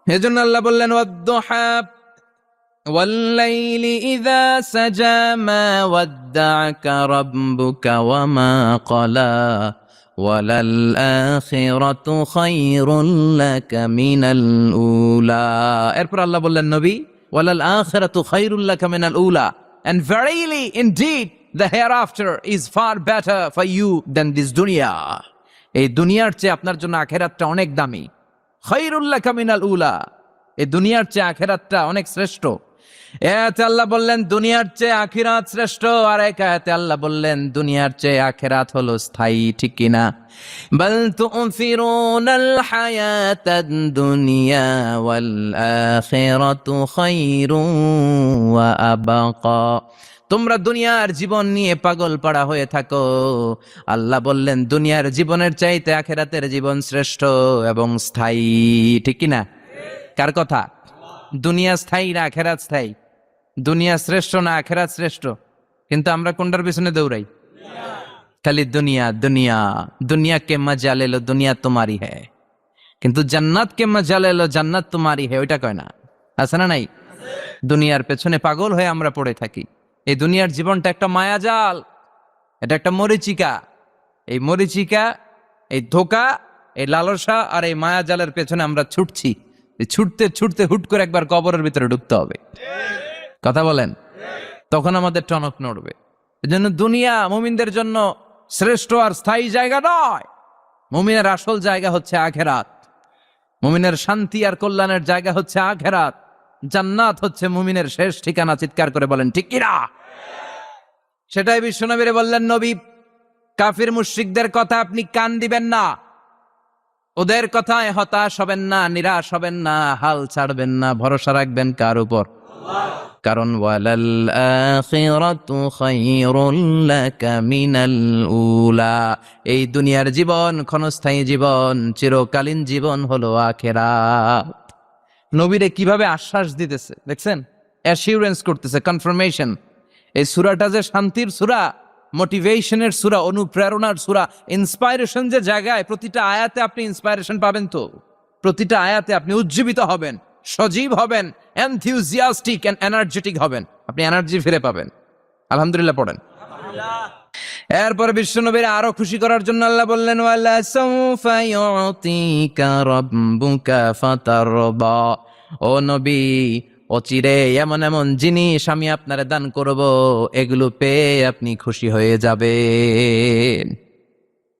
এজন্য আল্লাহ বললেন, ওয়াদ-দুহা ওয়াল-লাইলি ইযা সাজা মা ওয়াদ্দা'আকা রাব্বুকা ওয়া মা ক্বালা ওয়ালাল আখিরাতু খায়রুল লাকা মিনাল উলা। এরপর আল্লাহ বললেন, নবী ওয়ালাল আখিরাতু খায়রুল লাকা মিনাল উলা, and verily indeed the hereafter is far better for you than this dunya. এই দুনিয়ার চেয়ে আপনার জন্য আখিরাতটা অনেক দামি। খায়রুল লাকা মিনাল উলা, এই দুনিয়ার চেয়ে আখিরাতটা অনেক শ্রেষ্ঠ। এতে আল্লাহ বললেন দুনিয়ার চেয়ে আখিরাত শ্রেষ্ঠ, আর এক আয়াতে আল্লাহ বললেন দুনিয়ার চেয়ে আখিরাত হলো স্থায়ী, ঠিক কিনা? বাল তুফিরুনাল হায়াতাদ দুনিয়া ওয়াল আখিরাতু খায়রুন ওয়া আবাকা। তোমরা দুনিয়ার জীবন নিয়ে পাগল পাড়া হয়ে থাকো, আল্লাহ বললেন দুনিয়ার জীবনের চাইতে আখিরাতের জীবন শ্রেষ্ঠ এবং স্থায়ী, ঠিক কিনা? কার কথা? দুনিয়া স্থায়ী না আখিরাত স্থায়ী? দুনিয়া শ্রেষ্ঠ না আখিরাত শ্রেষ্ঠ? কিন্তু আমরা কোনটার পিছনে দৌড়াই? খালি দুনিয়া দুনিয়া। দুনিয়া কে মজা লে লো, দুনিয়া তোমারি হ্যায়, কিন্তু জান্নাত কে মজা লে লো, জান্নাত তোমারি হ্যায়, ওইটা কয় না? আছে না নাই? দুনিয়ার পেছনে পাগল হয়ে আমরা পড়ে থাকি। এই দুনিয়ার জীবনটা একটা মায়াজাল, এটা একটা মরিচিকা। এই মরিচিকা, এই ধোকা, এই লালসা আর এই মায়াজালের পেছনে আমরা ছুটছি। ছুটতে ছুটতে হুট করে একবার কবরের ভিতরে ঢুকতে হবে। কথা বলেন, তখন আমাদের টনক নড়বে। এজন্য দুনিয়া মুমিনদের জন্য শ্রেষ্ঠ আর স্থায়ী জায়গা নয়। মুমিনের আসল জায়গা হচ্ছে আখিরাত। মুমিনের শান্তি আর কল্যাণের জায়গা হচ্ছে আখিরাত। জান্নাত হচ্ছে মুমিনের শেষ ঠিকানা। চিৎকার করে বলেন ঠিক কিনা? সেটাই বিশ্বনবীরে বললেন, নবী কাফির মুশরিকদের কথা আপনি কান দিবেন না, ওদের কথায় হতাশ হবেন না, নিরাশ হবেন না, হাল ছাড়বেন না, ভরসা রাখবেন কার উপর? কারণ ওয়ালাল আখিরাতু খায়রুল লাকা মিনাল উলা, এই দুনিয়ার জীবন ক্ষণস্থায়ী জীবন, চিরকালীন জীবন হলো আখিরাত। নবীরে কিভাবে আশ্বাস দিতেছে দেখছেন? অ্যাসিউরেন্স করতেছে, কনফার্মেশন। এই সূরাটা যে শান্তির সূরা, মোটিভেশনের সূরা, অনুপ্রেরণার সূরা, ইন্সপাইরেশন যে জায়গায়, প্রতিটা আয়াতে আপনি ইন্সপাইরেশন পাবেন। তো প্রতিটা আয়াতে আপনি উজ্জীবিত হবেন, সজীব হবেন, এনথিউজিয়াস্টিক এন্ড এনার্জেটিক হবেন, আপনি এনার্জি ফিরে পাবেন। আলহামদুলিল্লাহ পড়েন। এরপর বিশ্বনবীর আরো খুশি করার জন্য আল্লাহ বললেন, ওয়ালা সাউফা ইউতিকা রাব্বুকা ফাতারদা, ও নবী অচিরে এমন এমন জিনিস আমি আপনারে দান করব, এগুলো পেয়ে আপনি খুশি হয়ে যাবেন।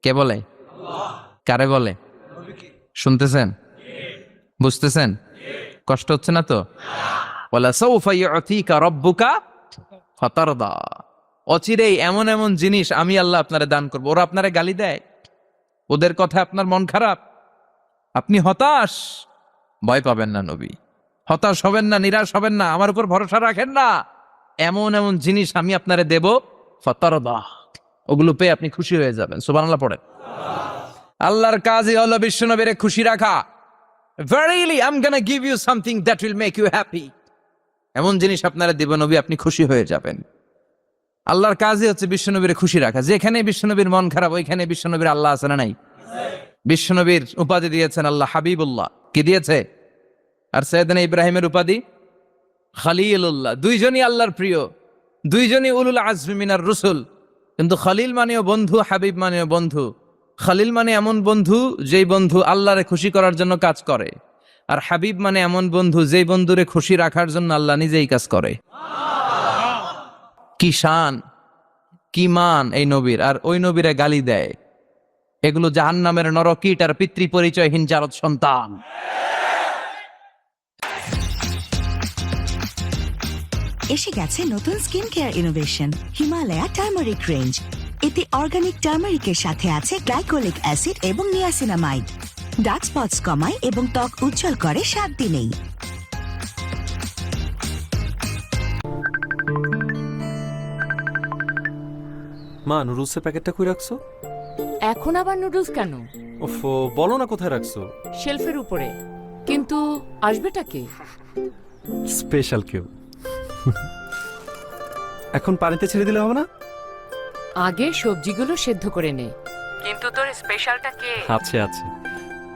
কে বলে? কারে বলে? শুনতেছেন? বুঝতেছেন? কষ্ট হচ্ছে না তো? ওয়ালা সাউফা ইউতিকা রাব্বুকা ফাতারদা, অচিরেই এমন এমন জিনিস আমি আল্লাহ আপনারে দান করবো। ওরা আপনারে গালি দেয়, ওদের কথা আপনার মন খারাপ, আপনি হতাশ, ভয় পাবেন না নবী, হতাশ হবেন না, নিরাশ হবেন না, আমার উপর ভরসা রাখেন না। এমন এমন জিনিস আমি আপনারে দেব, ফাতারদা, ওগুলো পেয়ে আপনি খুশি হয়ে যাবেন। সুবহানাল্লাহ পড়েন। আল্লাহর কাজই হলো বিশ্বনবীরে খুশি রাখা। Verily I'm gonna give you something that will make you happy, এমন জিনিস আপনারা দেব নবী, আপনি খুশি হয়ে যাবেন। আল্লাহর কাজই হচ্ছে বিশ্বনবীরে খুশি রাখা। যেখানে বিশ্বনবীর মন খারাপ, ওইখানে বিশ্বনবীর আল্লাহ আছে না নাই? বিশ্বনবীর উপাধি দিয়েছেন আল্লাহ হাবিবুল্লাহ। কি দিয়েছে? আর সাইয়েদনা ইব্রাহিমের উপাধি খলিলুল্লাহ। দুইজনই আল্লাহর প্রিয়, দুইজনই উলুল আজমি মিনার রসুল। কিন্তু খলিল মানেও বন্ধু, হাবিব মানেও বন্ধু। খলিল মানে এমন বন্ধু যেই বন্ধু আল্লাহরে খুশি করার জন্য কাজ করে, আর হাবিব মানে এমন বন্ধু যেই বন্ধুরে খুশি রাখার জন্য আল্লাহ নিজেই কাজ করে। কি শান, কি মান এই নবীর! আর ওই নবীরে গালি দেয়। এগুলো জাহান্নামের নরকীট আর পিতৃ পরিচয়হীন জারদ সন্তান। এসে গেছে নতুন skin care innovation Himalaya turmeric range. এতে অর্গানিক টার্মারিকের সাথে আছে গ্লাইকোলিক অ্যাসিড এবং নিয়াসিনামাইড। ডার্ক স্পটস কমায় এবং ত্বক উজ্জ্বল করে 7 দিনেই। মা, নুডলসের প্যাকেটটা কই রাখছো? এখন আবার নুডলস কেন? ওফো, বলো না কোথায় রাখছো। শেলফের উপরে। কিন্তু আসবেটা কে? স্পেশাল কেউ। এখন পানিতে ছেড়ে দিলে হবে না? আগে সবজিগুলো সেদ্ধ করে নে। কিন্তু তোর স্পেশালটা কে? আছে আছে,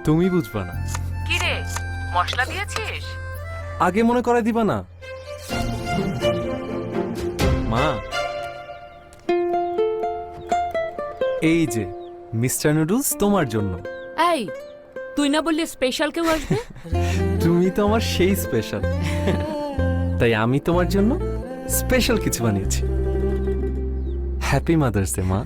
তুমি বুঝবা না। কি রে, মশলা দিয়েছিস? আগে মনে করাই দিবা না মা। এই যে মিস্টার নুডলস তোমার জন্য। এই, তুই না বললি স্পেশাল কেউ আসবে? তুমি তো আমার সেই স্পেশাল, তাই আমি তোমার জন্য স্পেশাল কিছু বানিয়েছি। হ্যাপি মাদার্স ডে মা।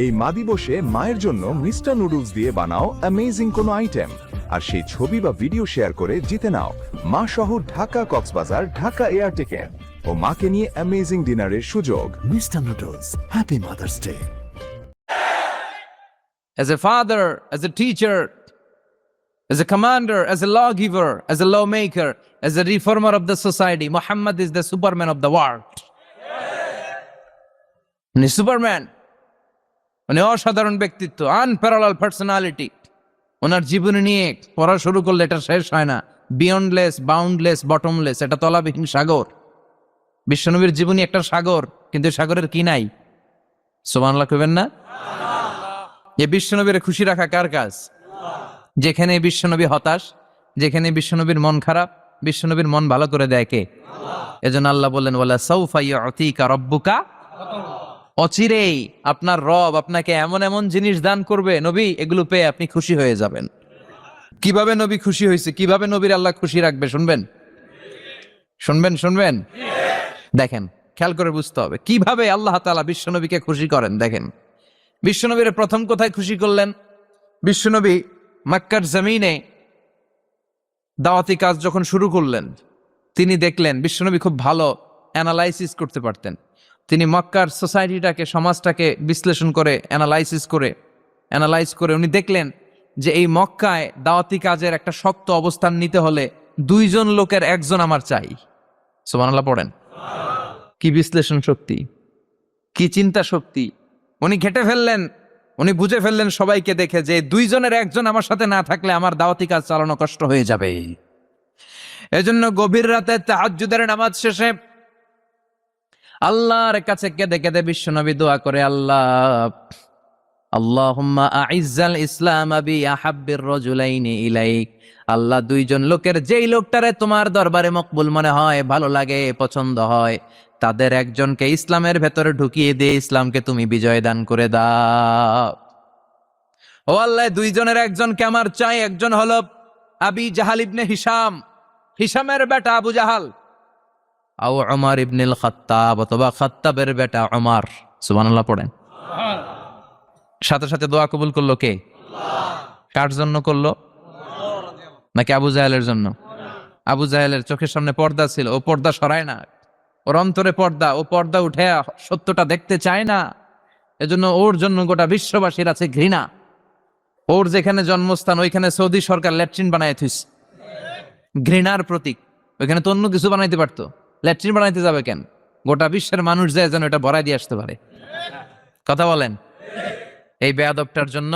এই মা দিবসে মায়ের জন্য মিস্টার নুডলস দিয়ে বানাও অ্যামেজিং কোনো আইটেম আর সেই ছবি বা ভিডিও শেয়ার করে জিতে নাও মা সহ ঢাকা কক্সবাজার ঢাকা এয়ার টিকেট ও মাকে নিয়ে অ্যামেজিং ডিনারের সুযোগ। Mister noodles, happy mother's day. As a father, as a teacher, as a commander, as a lawgiver, as a lawmaker, as a reformer of the society, Muhammad is the Superman of the world. উনি সুপারম্যান, উনি অসাধারণ ব্যক্তিত্ব, আনপ্যারালাল পার্সোনালিটি। ওনার জীবনী নিয়ে পড়া শুরু করলে এটা শেষ হয় না। বিয়ন্ডলেস, বাউন্ডলেস, বটমলেস, এটা তলাবিহীন সাগর। বিশ্বনবীর জীবনী একটা সাগর, কিন্তু সাগরের কি নাই? সুবহানাল্লাহ কইবেন না? এই বিশ্বনবীর খুশি রাখা কার কাজ? যেখানে বিশ্বনবী হতাশ, যেখানে বিশ্বনবীর মন খারাপ, বিশ্বনবীর মন ভালো করে দেয় কে? এজন্য আল্লাহ বললেন ওয়ালা সাউফা ইউতিকা রাব্বুকা, অচিরেই আপনার রব আপনাকে এমন এমন জিনিস দান করবে নবী, এগুলো পেয়ে আপনি খুশি হয়ে যাবেন। কিভাবে নবী খুশি হয়েছে, কিভাবে নবীর আল্লাহ খুশি রাখবে শুনবেন? শুনবেন দেখেন, খেয়াল করে বুঝতে হবে কিভাবে আল্লাহ তাআলা বিশ্বনবীকে খুশি করেন। দেখেন, বিশ্বনবীর প্রথম কোথায় খুশি করলেন? বিশ্বনবী মক্কার জমিনে দাওয়াতি কাজ যখন শুরু করলেন, তিনি দেখলেন বিশ্বনবী খুব ভালো অ্যানালাইসিস করতে পারতেন। তিনি মক্কার সোসাইটিটাকে, সমাজটাকে বিশ্লেষণ করে অ্যানালাইজ করে উনি দেখলেন যে এই মক্কায় দাওয়াতি কাজের একটা শক্ত অবস্থান নিতে হলে 2 জন লোকের একজন আমার চাই। সুবহানাল্লাহ পড়েন। কি বিশ্লেষণ শক্তি, কি চিন্তা শক্তি! উনি ঘেটে ফেললেন, উনি বুঝে ফেললেন সবাইকে দেখে যে 2 জনের একজন আমার সাথে না থাকলে আমার দাওয়াতি কাজ চালানো কষ্ট হয়ে যাবে। এজন্য গভীর রাতে তাহাজ্জুদের নামাজ শেষে আল্লাহর কাছে কেঁদে কেঁদে বিশ্বনবী দোয়া করে, আল্লাহুম্মা আইজ্জাল ইসলাম বি আহাব্বির রাজুলাইনি ইলাইক। আল্লাহ 2 জন লোকের, যেই লোকটারে তোমার দরবারে মকবুল মনে হয়, ভালো লাগে, পছন্দ হয়, তাদের একজনকে ইসলামের ভেতরে ঢুকিয়ে দিয়ে ইসলামকে তুমি বিজয় দান করে দাও। ও আল্লাহ, 2 জনের একজনকে আমার চাই। একজন হলো আবি জাহাল ইবনে হিশাম, হিশামের বেটা আবু জাহাল, আও উমর ইবনুল খাত্তাব, অথবা খাত্তাবের বেটা উমর। সুবহানাল্লাহ পড়েন। সাথে সাথে দোয়া কবুল করলো কে? কার জন্য করলো? নাকি আবু জাহেলের জন্য? আবু জাহেলের চোখের সামনে পর্দা ছিল, ও পর্দা সরায় না। ওর অন্তরে পর্দা, ও পর্দা উঠে সত্যটা দেখতে চায় না। এজন্য ওর জন্য গোটা বিশ্ববাসীর আছে ঘৃণা। ওর যেখানে জন্মস্থান, ওইখানে সৌদি সরকার ল্যাট্রিন বানায় থুইস, ঘৃণার প্রতীক। ওইখানে তো অন্য কিছু বানাইতে পারতো, ল্যাট্রিন বানাইতে যাবে কেন? গোটা বিশ্বের মানুষ যায় যেন এটা ভরাই দিয়ে আসতে পারে। কথা বলেন। এই বেয়াদবটার জন্য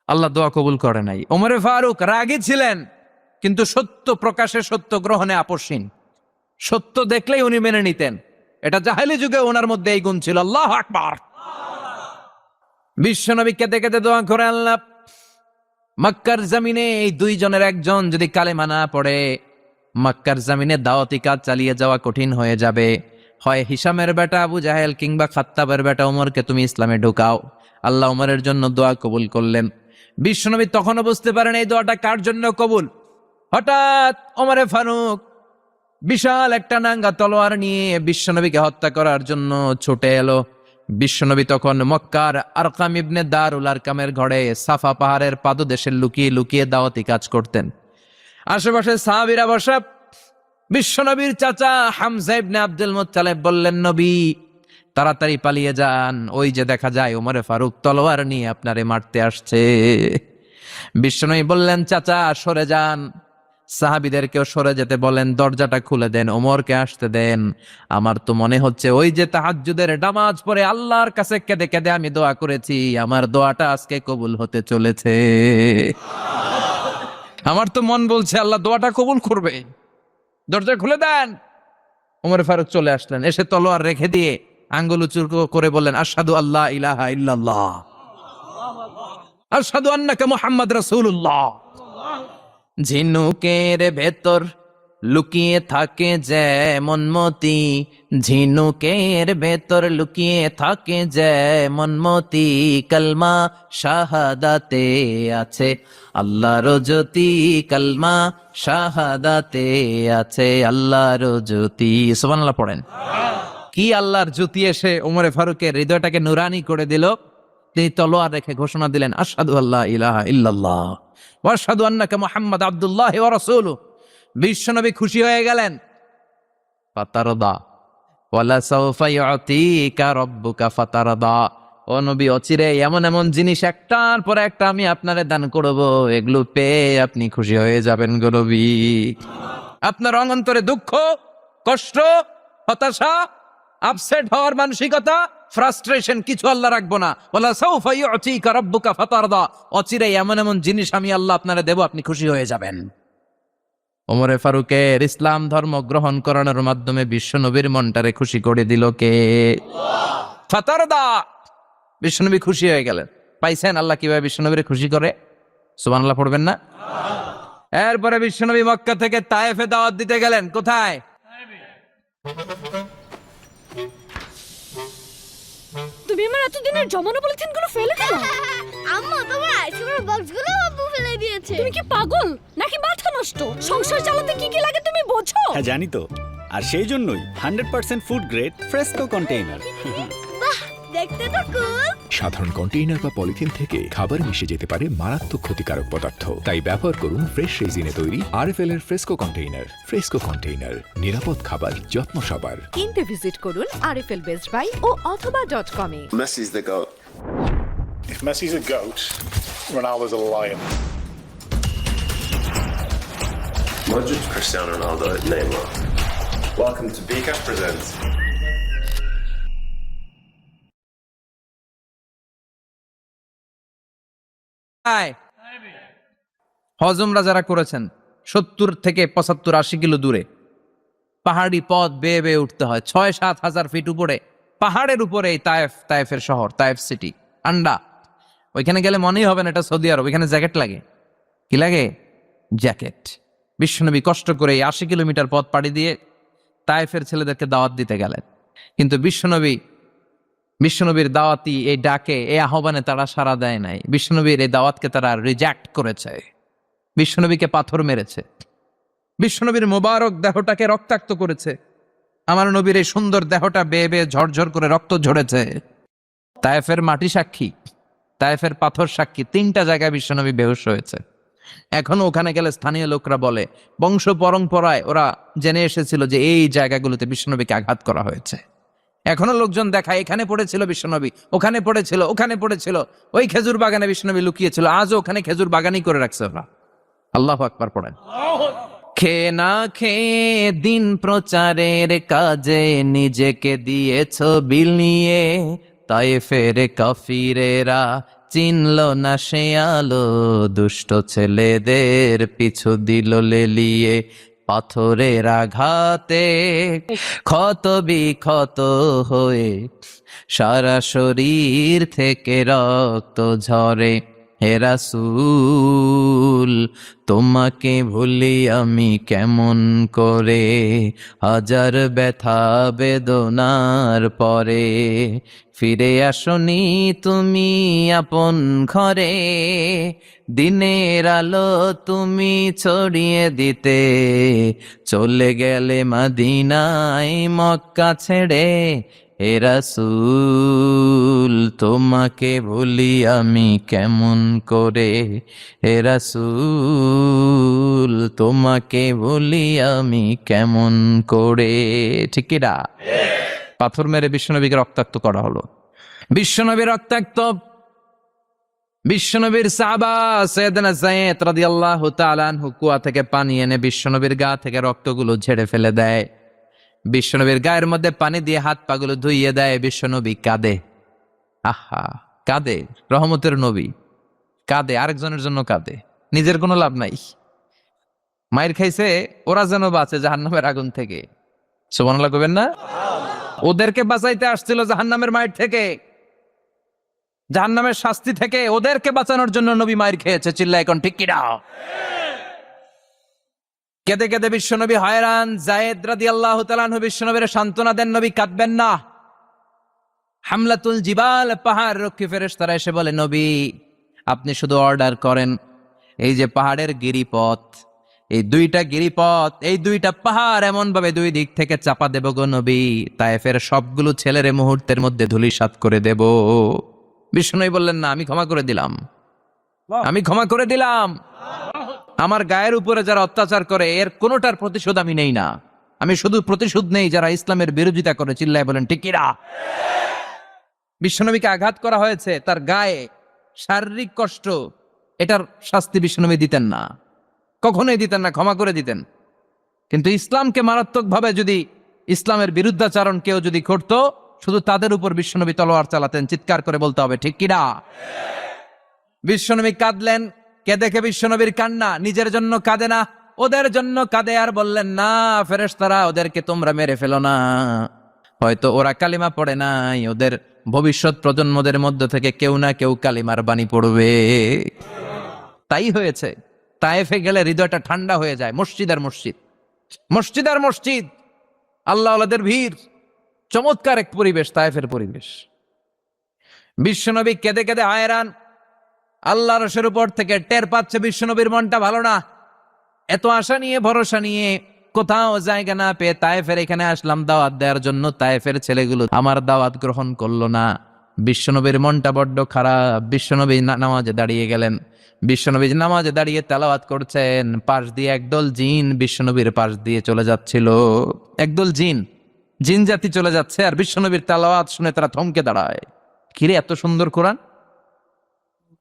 আল্লাহ দোয়া কবুল করে নাই। ওমরে ফারুক রাগী ছিলেন, কিন্তু সত্য প্রকাশে, সত্য গ্রহণে আপোষহীন। সত্য দেখলেই উনি মেনে নিতেন। এটা জাহেলি যুগে ওনার মধ্যে এই গুণ ছিল। আল্লাহু আকবার। বিশ্বনবী কেঁদে কেঁদে দোয়া করে, আল্লাহ, মক্কার জমিনে এই 2 জনের একজন যদি কালেমা না পড়ে, মক্কার জমিনে দাওয়াতি কাজ চালিয়ে যাওয়া কঠিন হয়ে যাবে। হয় হিশামের বেটা আবু জাহেল কিংবা খাত্তাবের বেটা ওমরকে তুমি ইসলামে ঢুকাও। আল্লাহ ওমরের জন্য দোয়া কবুল করলেন। বিশ্বনবী তখনও বুঝতে পারেন এই দোয়াটা কার জন্য কবুল। হঠাৎ ওমরে ফারুক বিশাল একটা নাঙ্গা তলোয়ার নিয়ে বিশ্বনবীকে হত্যা করার জন্য ছুটে এলো। বিশ্বনবী তখন মক্কার আরকাম ইবনে দারুল আরকামের ঘরে সাফা পাহাড়ের পাদদেশে লুকিয়ে লুকিয়ে দাওয়াতি কাজ করতেন। আশেপাশে সাহাবীরা বসা। বিশ্বনবীর চাচা হামজা ইবনে আব্দুল মুত্তালিব বললেন, নবী তাড়াতাড়ি পালিয়ে যান, ওই যে দেখা যায় ওমরে ফারুক তলোয়ার নিয়ে আপনারে মারতে আসছে। বিশ্বনবী বললেন, চাচা সরে যান। সাহাবীদেরকেও সরে যেতে বলেন, দরজাটা খুলে দেন, ওমরকে আসতে দেন। আমার তো মনে হচ্ছে ওই যে তাহাজ্জুদের নামাজ পড়ে আল্লাহর কাছে কেঁদে কেঁদে আমি দোয়া করেছি, আমার দোয়াটা আজকে কবুল হতে চলেছে। আমার তো মন বলছে আল্লাহ দোয়াটা কবুল করবে। দরজা খুলে দেন। ওমর ফারুক চলে আসলেন, এসে তলোয়ার রেখে দিয়ে আঙ্গুল উঁচু করে বললেন, আশহাদু আল্লা ইলাহা ইল্লাল্লাহ, আশহাদু আন্নাকা মুহাম্মদ রাসূলুল্লাহ। ঝিনুকের ভেতর লুকিয়ে থাকে যেমন মতি, ঝিনুকের ভেতর লুকিয়ে থাকে যেমন মতি, কালমা শাহাদাতে আছে আল্লাহর জ্যোতি, কালমা শাহাদাতে আছে আল্লাহর জ্যোতি। সুবহানাল্লাহ পড়েন। কি আল্লাহর জ্যোতি এসে ওমরে ফারুকের হৃদয়টাকে নুরানি করে দিল। তিনি তলোয়ার রেখে ঘোষণা দিলেন, আশহাদু আল্লা ইলাহা ইল্লাল্লাহ ওয়া আশহাদু আন্নাকা মুহাম্মাদ আবদুল্লাহ ওয়া রাসূলুহু। বিশ্বনবী খুশি হয়ে গেলেন। ফাতারদা ওয়ালা সাওফা ইউতিকা রাব্বুকা ফাতারদা। ও নবী, অচিরে এমন এমন জিনিস একটার পর একটা আমি আপনারে দান করব, এগুলো পেয়ে আপনি খুশি হয়ে যাবেন গো নবী। আপনার অন্তরে দুঃখ, কষ্ট, হতাশা, আপসেট হওয়ার মানসিকতা, ফ্রাস্ট্রেশন কিছু আল্লাহ রাখবো না। ওয়ালা সাওফা ইউতিকা রাব্বুকা ফাতারদা। অচিরে এমন এমন জিনিস আমি আল্লাহ আপনারে দেব, আপনি খুশি হয়ে যাবেন। ওমরে ফারুকের ইসলাম ধর্ম গ্রহণ করানোর মাধ্যমে বিশ্বনবীর মনটারে খুশি করে দিল কে? ফাতারদা। বিশ্বনবী খুশি হয়ে গেলেন। পাইছেন আল্লাহ কিভাবে বিশ্বনবীরে খুশি করে? সুবহানাল্লাহ পড়বেন না? এরপরে বিশ্বনবী মক্কা থেকে তায়েফে দাওয়াত দিতে গেলেন। কোথায়? তুমি আমার এতদিনের জমানো পলিথিন গুলো ফেলে দিলা? আম্মা তোমার আইসক্রিমের বক্সগুলো আব্বু ফেলে দিয়েছে। তুমি কি পাগল নাকি মাথা নষ্ট? সংসার চালাতে কি কি লাগে তুমি বোঝো? হ্যাঁ জানি তো, আর সেই জন্যই 100% ফুড গ্রেড ফ্রেস্কো কন্টেইনার। বাহ, দেখতে তো কুল। সাধারণ কন্টেইনার বা পলিথিন থেকে খাবার মিশে যেতে পারে মারাত্মক ক্ষতিকারক পদার্থ, তাই ব্যবহার করুন ফ্রেশ রেজিনে তৈরি আরএফএল এর ফ্রেস্কো কন্টেইনার। ফ্রেস্কো কন্টেইনার, নিরাপদ খাবার, যত্ন সবার। কিনতে ভিজিট করুন আরএফএল বেস্ট বাই ও অথবা .com A. Messi's the GOAT. If Messi's a goat, Ronaldo's a lion. Modric, Cristiano Ronaldo, Neymar. Welcome to Bcash Presents. হজমরা যারা করেছেন 70 থেকে 75-80 কিলো দূরে পাহাড়ি পথ বেয়ে বেয়ে উঠতে হয়, 6-7 হাজার ফিট উপরে পাহাড়ের উপরে এই তায়েফের শহর, তায়েফ সিটি আন্ডা। ওইখানে গেলে মনেই হবে না এটা সৌদি আরব। এখানে জ্যাকেট লাগে। কি লাগে? জ্যাকেট। বিশ্বনবী কষ্ট করে 80 কিলোমিটার পথ পাড়ি দিয়ে তায়েফের ছেলেদেরকে দাওয়াত দিতে গেলেন। কিন্তু বিশ্বনবীর দাওয়াতি এই ডাকে, এই আহ্বানে তারা সাড়া দেয় নাই। বিশ্বনবীর এই দাওয়াতকে তারা রিজেক্ট করেছে। বিশ্বনবীকে পাথর মেরেছে। বিশ্বনবীর মোবারক দেহটাকে রক্তাক্ত করেছে। আমার নবীর এই সুন্দর দেহটা বেয়ে বেয়ে ঝরঝর করে রক্ত ঝরেছে। তায়েফের মাটি সাক্ষী, তায়েফের পাথর সাক্ষী। 3টা জায়গায় বিশ্বনবী বেহুশ হয়েছে। এখনো ওখানে গেলে স্থানীয় লোকরা বলে, বংশ পরম্পরায় ওরা জেনে এসেছিল যে এই জায়গাগুলোতে বিশ্বনবীকে আঘাত করা হয়েছে। এখনো লোকজন দেখায় এখানে পড়েছিল বিশ্বনবী, ওখানে পড়েছিল, ওখানে পড়েছিল, ওই খেজুর বাগানে বিশ্বনবী লুকিয়েছিল, আজও ওখানে খেজুর বাগানই করে রাখছে ওরা। আল্লাহু আকবার পড়েন। খেয়ে না খেয়ে দিন প্রচারের কাজে নিজেকে দিয়েছ বিলিয়ে, তায়েফের কাফিরেরা চিনল না সে আলো, দুষ্ট ছেলেদের পিছু দিল লেলিয়ে। পাথরের আঘাতে ক্ষত বিক্ষত হয়ে সারা শরীর থেকে রক্ত ঝরে। হে রাসূল, তোমাকে ভুলি আমি কেমন করে, হাজার ব্যথা বেদনার পরে। ফিরে আসনি তুমি আপন ঘরে, দিনের আলো তুমি ছড়িয়ে দিতে। চলে গেলে মদিনায় মক্কা ছেড়ে। হে রাসূল, তোমাকে ভুলি আমি কেমন করে। হে রাসূল, তোমাকে ভুলি আমি কেমন করে। ঠিক কি না? পাথর মেরে বিশ্বনবীকে রক্তাক্ত করা হলো। বিশ্বনবী রক্তাক্ত। বিশ্বনবীর সাহাবা সাইয়েদনা যায়েদ রাদিয়াল্লাহু তাআলা আনহু কুয়া থেকে পানি এনে বিশ্বনবীর গা থেকে রক্তগুলো ঝেড়ে ফেলে দেয়। বিশ্বনবীর গায়ের মধ্যে পানি দিয়ে হাত পাগুলো ধুইয়ে দেয়। বিশ্বনবী কাঁদে। আহা, কাঁদে। রহমতের নবী কাঁদে, আরেকজনের জন্য কাঁদে, নিজের কোনো লাভ নাই। মায়ের খাইছে, ওরা যেন বাঁচে জাহান্নামের আগুন থেকে। সুবহানাল্লাহ কইবেন না? ওদেরকে বাঁচাইতে আসছিল জাহান্নামের মায়ের থেকে, জাহান্নামের শাস্তি থেকে। ওদেরকে বাঁচানোর জন্য নবী মায়ের খেয়েছে। চিল্লা এখন ঠিক কিনা? কেঁদে কেঁদে বিশ্বনবী হয়রান। যায়েদ রাদিয়াল্লাহু তাআলা আনহু বিশ্বনবীর সান্ত্বনা দেন, নবী কাঁদবেন না। হামলাতুল জিবাল, পাহাড় রক্ষী ফেরেশতারা এসে বলে, নবী আপনি শুধু অর্ডার করেন, এই যে পাহাড়ের গিরিপথ, এই 2টা গিরিপথ, এই 2টা পাহাড় এমন ভাবে 2 দিক থেকে চাপা দেব গো নবী, তায়েফের সবগুলো ছেলেরে মুহূর্তের মধ্যে ধূলিসাৎ করে দেব। বিষ্ণুনবী বললেন, না, আমি ক্ষমা করে দিলাম, আমি ক্ষমা করে দিলাম। আমার গায়ের উপরে যারা অত্যাচার করে এর কোনোটার প্রতিশোধ আমি নেই না, আমি শুধু প্রতিশোধ নেই যারা ইসলামের বিরোধিতা করে। চিল্লায় বলেন ঠিক কিনা? বিশ্বনবীকে আঘাত করা হয়েছে, তার গায়ে শারীরিক কষ্ট, এটার শাস্তি বিশ্বনবী দিতেন না, কখনোই দিতেন না, ক্ষমা করে দিতেন। কিন্তু ইসলামকে মারাত্মকভাবে যদি ইসলামের বিরুদ্ধাচারণ কেউ যদি করতো, শুধু তাদের উপর বিশ্বনবী তলোয়ার চালাতেন। চিৎকার করে বলতে হবে ঠিক কিনা? বিশ্বনবী কাঁদলেন। কে দেখে বিশ্বনবীর কান্না? নিজের জন্য কাঁদে না, ওদের জন্য কাঁদে। আর বললেন, না ফেরেশতারা, ওদেরকে তোমরা মেরে ফেলো না, হয়তো ওরা কালিমা পড়ে নাই, ওদের ভবিষ্যৎ প্রজন্মদের মধ্য থেকে কেউ না কেউ কালিমার বাণী পড়বে। তাই হয়েছে। তায়েফে গেলে হৃদয়টা ঠান্ডা হয়ে যায়। মসজিদ আর মসজিদ, মসজিদ আর মসজিদ, আল্লাহ আল্লাহদের ভিড়, চমৎকার এক পরিবেশ, তায়েফের পরিবেশ। বিশ্বনবী কেঁদে কেঁদে হায়রান। আল্লাহ রসের উপর থেকে টের পাচ্ছে বিশ্বনবীর মনটা ভালো না। এত আশা নিয়ে, ভরসা নিয়ে, কোথাও জায়গা না পেয়ে তায়েফের এখানে আসলাম দাওয়াত দেওয়ার জন্য। তায়েফের ছেলেগুলো আমার দাওয়াত গ্রহণ করলো না। বিশ্বনবীর মনটা বড্ড খারাপ। বিশ্বনবী নামাজে দাঁড়িয়ে গেলেন। বিশ্বনবী নামাজে দাঁড়িয়ে তেলাওয়াত করছেন, পাশ দিয়ে একদল জিন বিশ্বনবীর পাশ দিয়ে চলে যাচ্ছিল। একদল জিন, জিন জাতি চলে যাচ্ছে, আর বিশ্বনবীর তেলাওয়াত শুনে তারা থমকে দাঁড়ায়। কিরে, এত সুন্দর কোরআন,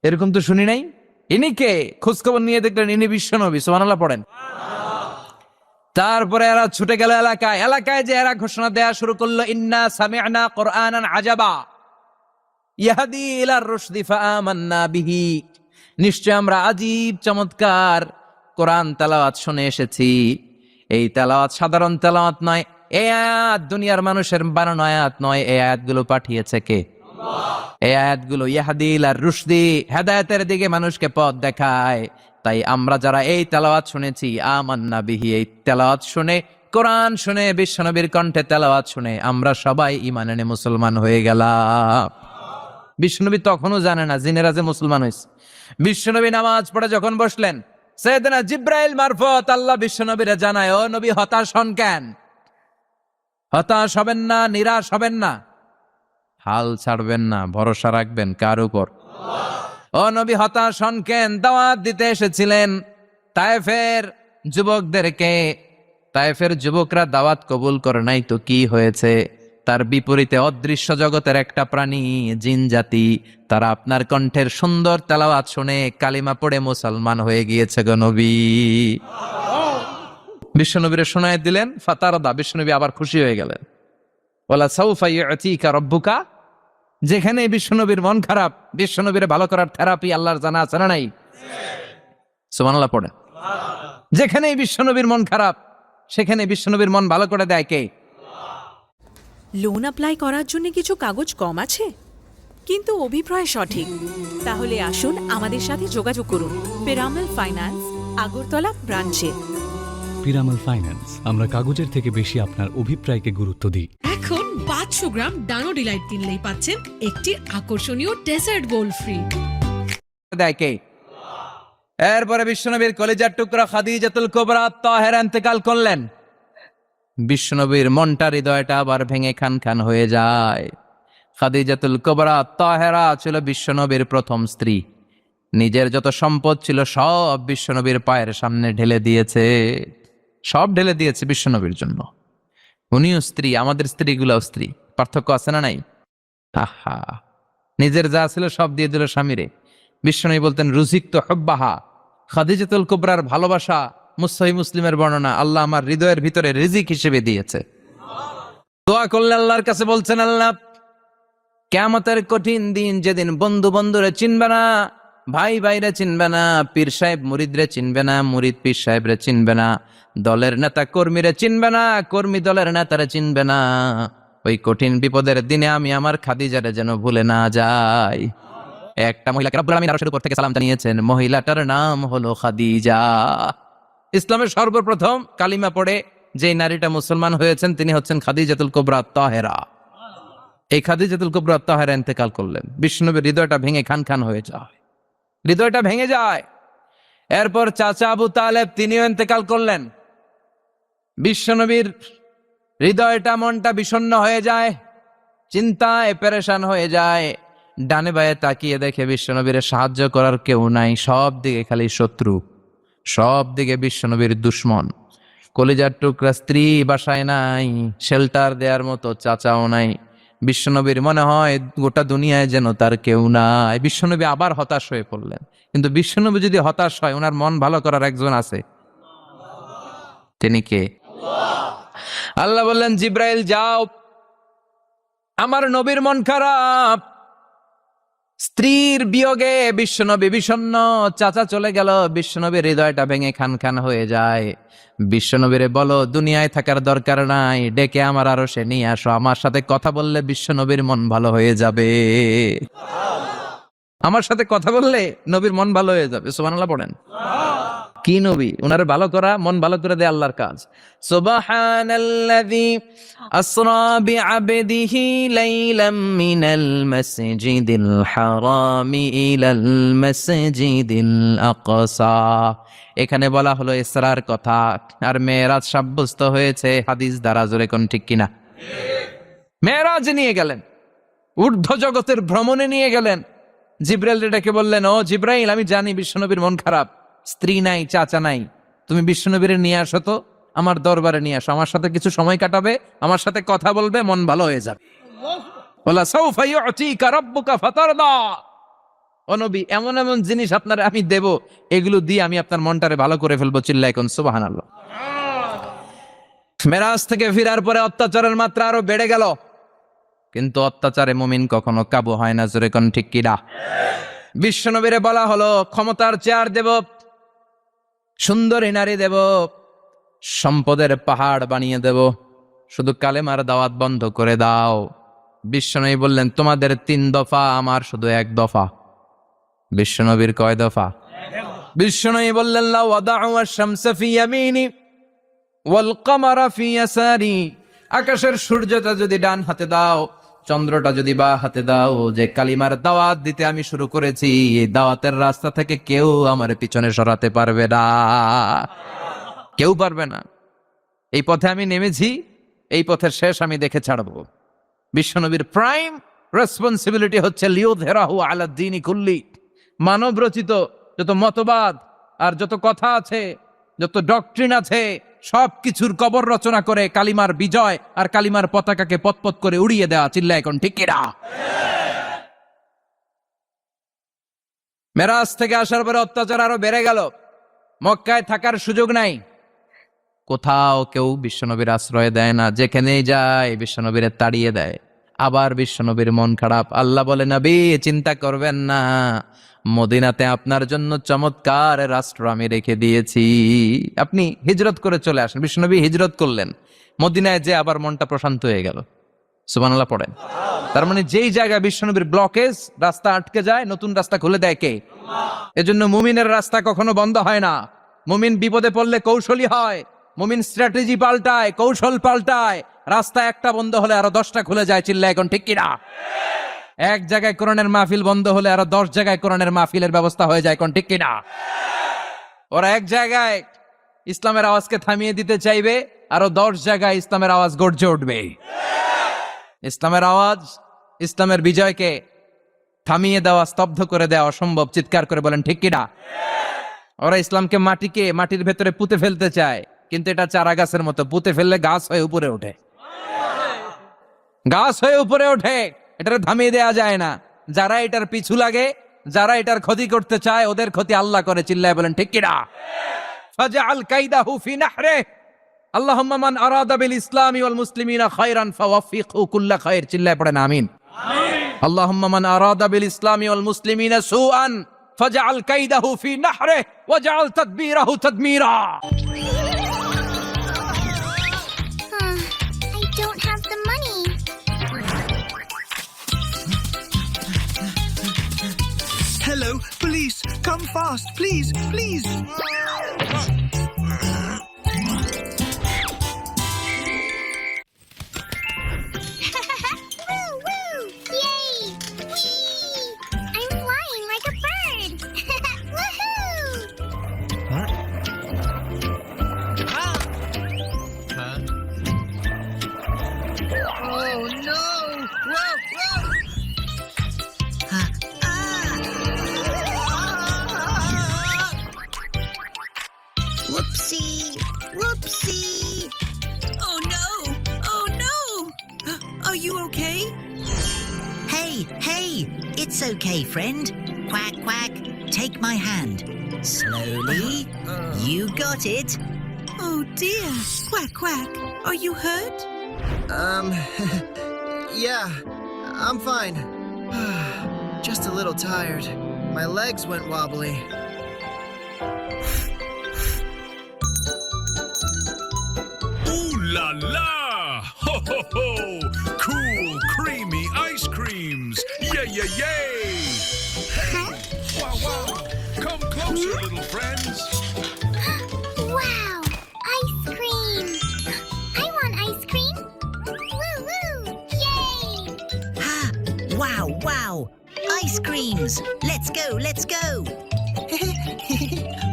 এরকম তো শুনি নাই। ইনি কে? খোঁজখবর নিয়ে দেখলেন ইনি বিশ্বনবী। সুবহানাল্লাহ পড়েন। তারপরে এরা ছুটে গেল এলাকায়। এলাকায় যে এরা ঘোষণা দেয়া শুরু করলো, ইন্না সামি'না কুরআনান আজাবা ইয়াহদি ইলার রুশদি ফাআমান্না বিহি। নিশ্চয় আমরা আজীব চমৎকার কোরআন তেলাওয়াত শুনে এসেছি। এই তেলাওয়াত সাধারণ তেলাওয়াত নয়, এই আয়াত দুনিয়ার মানুষের বানানো আয়াত নয়। এই আয়াতগুলো পাঠিয়েছে কে? এই আয়াতগুলো ইয়াহদি ইলার রুশদি, হেদায়েতের দিকে মানুষকে পথ দেখায়। তাই আমরা যারা এই তেলাওয়াত শুনেছি, আমান্না বিহি, এই তেলাওয়াত শুনে, কোরআন শুনে, বিশ্বনবীর কণ্ঠে তেলাওয়াত শুনে আমরা সবাই ঈমান এনে মুসলমান হয়ে গেলাম। বিশ্বনবী তখনও জানে না জিনেরা যে মুসলমান হয়েছে। বিশ্বনবী নামাজ পড়ে যখন বসলেন, সাইয়েদনা জিব্রাইল মারফত আল্লাহ বিশ্বনবীরে জানায়, ও নবী হতাশ হন কেন? হতাশ হবেন না, নিরাশ হবেন না, হাল ছাড়বেন না, ভরসা রাখবেন কার উপর? ও নবী হতাশ হন কেন? দাওয়াত দিতে এসেছিলেন তায়েফের যুবকদেরকে। তায়েফের যুবকরা দাওয়াত কবুল করে নাই তো কি হয়েছে? তার বিপরীতে অদৃশ্য জগতের একটা প্রাণী, জিন জাতি, তারা আপনার কণ্ঠের সুন্দর তেলাওয়াত শুনে কালিমা পড়ে মুসলমান হয়ে গিয়েছে গো নবী। বিশ্বনবীরে শোনায় দিলেন। ফাতারদা, বিশ্বনবী আবার খুশি হয়ে গেলেন। ওয়ালা সাউফা ইউতিকা রাব্বুকা। যেখানে বিশ্বনবীর মন খারাপ, বিশ্বনবীর ভালো করার থেরাপি আল্লাহর জানা আছে না নাই? সুবহানাল্লাহ পড়ে। যেখানে বিশ্বনবীর মন খারাপ, সেখানে বিশ্বনবীর মন ভালো করে দেয় কে? লোন অ্যাপ্লাই করার জন্য কিছু কাগজ কম আছে, কিন্তু অভিপ্রায় সঠিক। তাহলে আসুন আমাদের সাথে যোগাযোগ করুন পিরামল ফাইন্যান্স, আগরতলা ব্রাঞ্চে। পিরামল ফাইন্যান্স, আমরা কাগজের থেকে বেশি আপনার অভিপ্রায়কে গুরুত্ব দিই। এখন 500 গ্রাম ডানো ডিলাইট কিনলেই পাচ্ছেন একটি আকর্ষণীয় ডেজার্ট বোল ফ্রি। দেয় কে? এরপরে বিশ্বনবীর কলিজার টুকরা খাদিজাতুল কুবরা তাহেরা ইন্তেকাল করলেন। বিশ্বনবীর মনটা, হৃদয়টা আবার ভেঙে খান খান হয়ে যায়। খাদিজাতুল কুবরা তাহেরা ছিল বিশ্বনবীর প্রথম স্ত্রী। নিজের যত সম্পদ ছিল সব বিশ্বনবীর পায়ের সামনে ঢেলে দিয়েছে, সব ঢেলে দিয়েছে বিশ্বনবীর জন্য। উনিও স্ত্রী, আমাদের স্ত্রীগুলাও স্ত্রী। পার্থক্য আছে না নাই? আহা, নিজের যা ছিল সব দিয়ে দিল স্বামীরে। বিশ্বনবী বলতেন, রুজিকত হুব্বাহা। খাদিজাতুল কুবরার ভালোবাসা সহিহ মুসলিমের বর্ণনা, আল্লাহ আমার হৃদয়ের ভিতরে রিজিক হিসেবে দিয়েছে। দোয়া করলে আল্লাহর কাছে বলছেন, আল্লাহ কিয়ামতের কঠিন দিন, যেদিন বন্ধু বন্ধুরে চিনবে না, ভাই ভাইরে চিনবে না, পীর সাহেব মুরিদরে চিনবে না, মুরিদ পীর সাহেবরে চিনবে না, দলের নেতা কর্মীরে চিনবে না, কর্মী দলের নেতারে চিনবে না, ওই কঠিন বিপদের দিনে আমি আমার খাদিজারে যেন ভুলে না যাই। একটা মহিলাকে রব্বুল আলামিন আরশের উপর থেকে সালাম জানিয়েছেন, মহিলাটার নাম হলো খাদিজা। ইসলামের সর্বপ্রথম কালিমা পড়ে যে নারীটা মুসলমান হয়েছেন তিনি হচ্ছেন খাদিজাতুল কুবরা তাহেরা। এই খাদিজাতুল কুবরা তাহেরা ইন্তেকাল করলেন। বিশ্বনবীর হৃদয়টা ভেঙে খান খান হয়ে যায়, হৃদয়টা ভেঙে যায়। এরপর চাচা আবু তালেব, তিনিও ইন্তেকাল করলেন। বিশ্বনবীর হৃদয়টা, মনটা বিষণ্ণ হয়ে যায়, চিন্তায় পেরেশান হয়ে যায়। ডানে বায়ে তাকিয়ে দেখে বিশ্বনবীর সাহায্য করার কেউ নাই, সব দিকে খালি শত্রু, সব দিকে বিশ্বনবীর দুশ্মন। কলিজার টুকরা স্ত্রী বাসায় নাই, শেল্টার দেওয়ার মতো চাচাও নাই। বিশ্বনবীর মনে হয় গোটা দুনিয়ায় যেন তার কেউ নাই। বিশ্বনবী আবার হতাশ হয়ে পড়লেন। কিন্তু বিশ্বনবী যদি হতাশ হয়, ওনার মন ভালো করার একজন আছে। তিনি কে? আল্লাহ বললেন, জিব্রাইল যাও, আমার নবীর মন খারাপ, স্ত্রীর বিয়োগে বিশ্বনবী বিষণ্ণ, চাচা চলে গেল, বিশ্বনবীর হৃদয়টা ভেঙে খান খান হয়ে যায়। বিশ্বনবীরে বলো দুনিয়ায় থাকার দরকার নাই, ডেকে আমার আরো সে নিয়ে আসো, আমার সাথে কথা বললে বিশ্বনবীর মন ভালো হয়ে যাবে। আমার সাথে কথা বললে নবীর মন ভালো হয়ে যাবে। সুবহানাল্লাহ পড়েন। কি নবী? উনার ভালো করা, মন ভালো করে দেয় আল্লাহর কাজ। সুবহানাল্লাযী আসরা বিআবদিহি লাইলাম মিনাল মাসজিদিল হারামি ইলাল মাসজিদিল আকসা। এখানে বলা হলো ইসরার কথা, আর মেরাজ সাব্যস্ত হয়েছে হাদিস দ্বারা। জোরে কোন ঠিক কিনা? মেরাজ নিয়ে গেলেন, ঊর্ধ্ব জগতের ভ্রমণে নিয়ে গেলেন। জিব্রাইল ডেকে বললেন, ও জিব্রাইল, আমি জানি বিশ্বনবীর মন খারাপ, স্ত্রী নাই, চাচা নাই, তুমি বিশ্বনবীরে নিয়ে আসো তো, আমার দরবারে নিয়ে আসো, আমার সাথে কিছু সময় কাটাবে, আমার সাথে কথা বলবে, মন ভালো হয়ে যাবে। ওয়ালা সাউফা ইউতিকা রাব্বুকা ফাতারদা। ও নবী, এমন এমন জিনিস আপনার আমি দেব, এগুলো দিয়ে আমি আপনার মনটারে ভালো করে ফেলবো। চিল্লায় কোন সুবহানাল্লাহ। মেরাজ থেকে ফিরার পরে অত্যাচারের মাত্রা আরো বেড়ে গেল, কিন্তু অত্যাচারে মুমিন কখনো কাবু হয় না। জোরে কোন ঠিক কিনা? বিশ্বনবীরে বলা হলো, ক্ষমতার চেয়ার দেব, সুন্দরী নারী দেব, সম্পদের পাহাড় বানিয়ে দেব, শুধু কালেমার দাওয়াত বন্ধ করে দাও। বিশ্বনবী বললেন, তোমাদের 3 দফা, আমার শুধু 1 দফা। বিশ্বনবীর কয় দফা? বিশ্বনবী বললেন, লা ওয়াদাউ আশ-শামসা ফি ইয়ামিনি ওয়াল কামারা ফি ইয়াসারি। আকাশের সূর্যটা যদি ডান হাতে দাও, চন্দ্রটা যদি বা হাতে দাও, যে কালিমার দাওয়াত দিতে আমি শুরু করেছি, এই দাওয়াতের রাস্তা থেকে কেউ আমার পিছনে সরাতে পারবে না, কেউ পারবে না। এই পথে আমি নেমেছি, এই পথের শেষ আমি দেখে ছাড়বো। বিশ্বনবীর প্রাইম রেসপন্সিবিলিটি হচ্ছে লিউযহিরাহু আলা দ্বীনি কুল্লি। মানব রচিত যত মতবাদ আর যত কথা আছে, যত ডক্ট্রিন আছে, সবকিছুর কবর রচনা করে কালিমার বিজয় আর কালিমার পতাকাকে পতপত করে উড়িয়ে দেওয়া। চিল্লায় এখন ঠিক কিনা? মেরাজ থেকে আসার পরে অত্যাচার আরো বেড়ে গেল, মক্কায় থাকার সুযোগ নাই, কোথাও কেউ বিশ্বনবীর আশ্রয় দেয় না, যেখানেই যায় বিশ্বনবীর তাড়িয়ে দেয়। আবার বিশ্বনবীর মন খারাপ। আল্লাহ বলে, নবী চিন্তা করবেন না, মদিনাতে আপনার জন্য চমৎকার রাষ্ট্র আমি রেখে দিয়েছি, আপনি হিজরত করে চলে আসেন। বিশ্বনবী হিজরত করলেন, মদিনায় যে আবার মনটা প্রশান্ত হয়ে গেল। সুবহানাল্লাহ পড়েন। তার মানে যেই জায়গায় বিশ্বনবীর ব্লকেজ, রাস্তা আটকে যায়, নতুন রাস্তা খুলে দেয় কে? এজন্য মুমিনের রাস্তা কখনো বন্ধ হয় না। মুমিন বিপদে পড়লে কৌশলী হয়, মুমিন স্ট্র্যাটেজি পাল্টায়, কৌশল পাল্টায়। রাস্তা একটা বন্ধ হলে আরো 10টা খুলে যায়। চিল্লায় এখন ঠিক কিনা? এক জায়গায় কোরআনের মাহফিল বন্ধ হলে আরো 10 জায়গায় কোরআনের মাহফিলের ব্যবস্থা হয়ে যায়। কোন ঠিক কিনা? ওরা এক জায়গায় ইসলামের আওয়াজকে থামিয়ে দিতে চাইবে, আরো 10 জায়গায় ইসলামের আওয়াজ গর্জে উঠবে। ইসলামের আওয়াজ, ইসলামের বিজয়কে থামিয়ে দেওয়া, স্তব্ধ করে দেওয়া অসম্ভব। চিৎকার করে বলেন ঠিক কিনা? ওরা ইসলামকে মাটির ভেতরে পুঁতে ফেলতে চায়, কিন্তু এটা চারা গাছের মতো, পুঁতে ফেললে গাছ হয়ে উপরে ওঠে, গাছ হয়ে উপরে ওঠে, এটা থামিয়ে দেওয়া যায় না। যারা এটার পিছু লাগে, যারা এটার ক্ষতি করতে চায়, ওদের ক্ষতি আল্লাহ করে। চিল্লায় বলেন ঠিক কিনা? ফাজআল কাইদাহু ফি নাহরে। আল্লাহুম্মা মান আরাদা বিল ইসলামি ওয়াল মুসলিমিনা খায়রান ফাওয়াফিকহু কুল্লা খায়র। চিল্লায় পড়েন আমিন। আল্লাহুম্মা মান আরাদা বিল ইসলামি ওয়াল মুসলিমিনা সুআন ফাজআল কাইদাহু ফি নাহরে ওয়াজআল তাদবীরাহু তাদমীরা। I don't have the money. Hello, police! Come fast, please, please! Woo, woo! Yay! Whee! I'm flying like a bird! Woohoo! Oh no! Whoa, whoa! you okay? Hey, it's okay, friend. Quack, quack, take my hand. Slowly. You got it. Oh dear. Quack, quack. Are you hurt? Yeah, I'm fine. Just a little tired. My legs went wobbly. Ooh la la! Ho ho ho! Cool, creamy ice creams! Yay, yay, yay! Hey! Wow, wow! Come closer, little friends! Wow! Ice cream! I want ice cream! Woo woo! Yay! Ha! Wow! Ice creams! Let's go!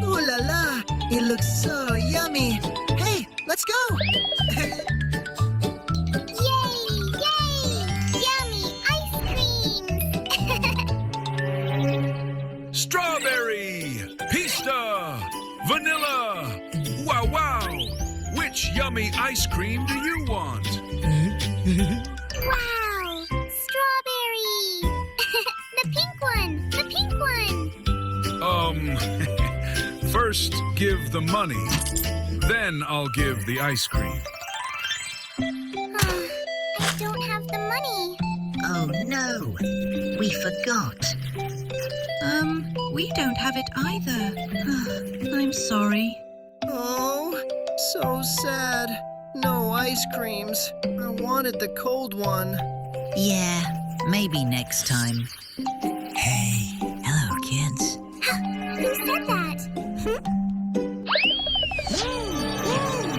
Ooh la la! It looks so yummy. Hey, let's go! Yay! Yummy ice creams! Strawberry! Pista! Vanilla! Wow, wow! Which yummy ice cream do you want? Wow! Strawberry! The pink one! First give the money, then I'll give the ice cream. I don't have the money. Oh no, we forgot. We don't have it either. I'm sorry. Oh, so sad. No ice creams. I wanted the cold one. Yeah, maybe next time. Hey, hello, kids. Who said that?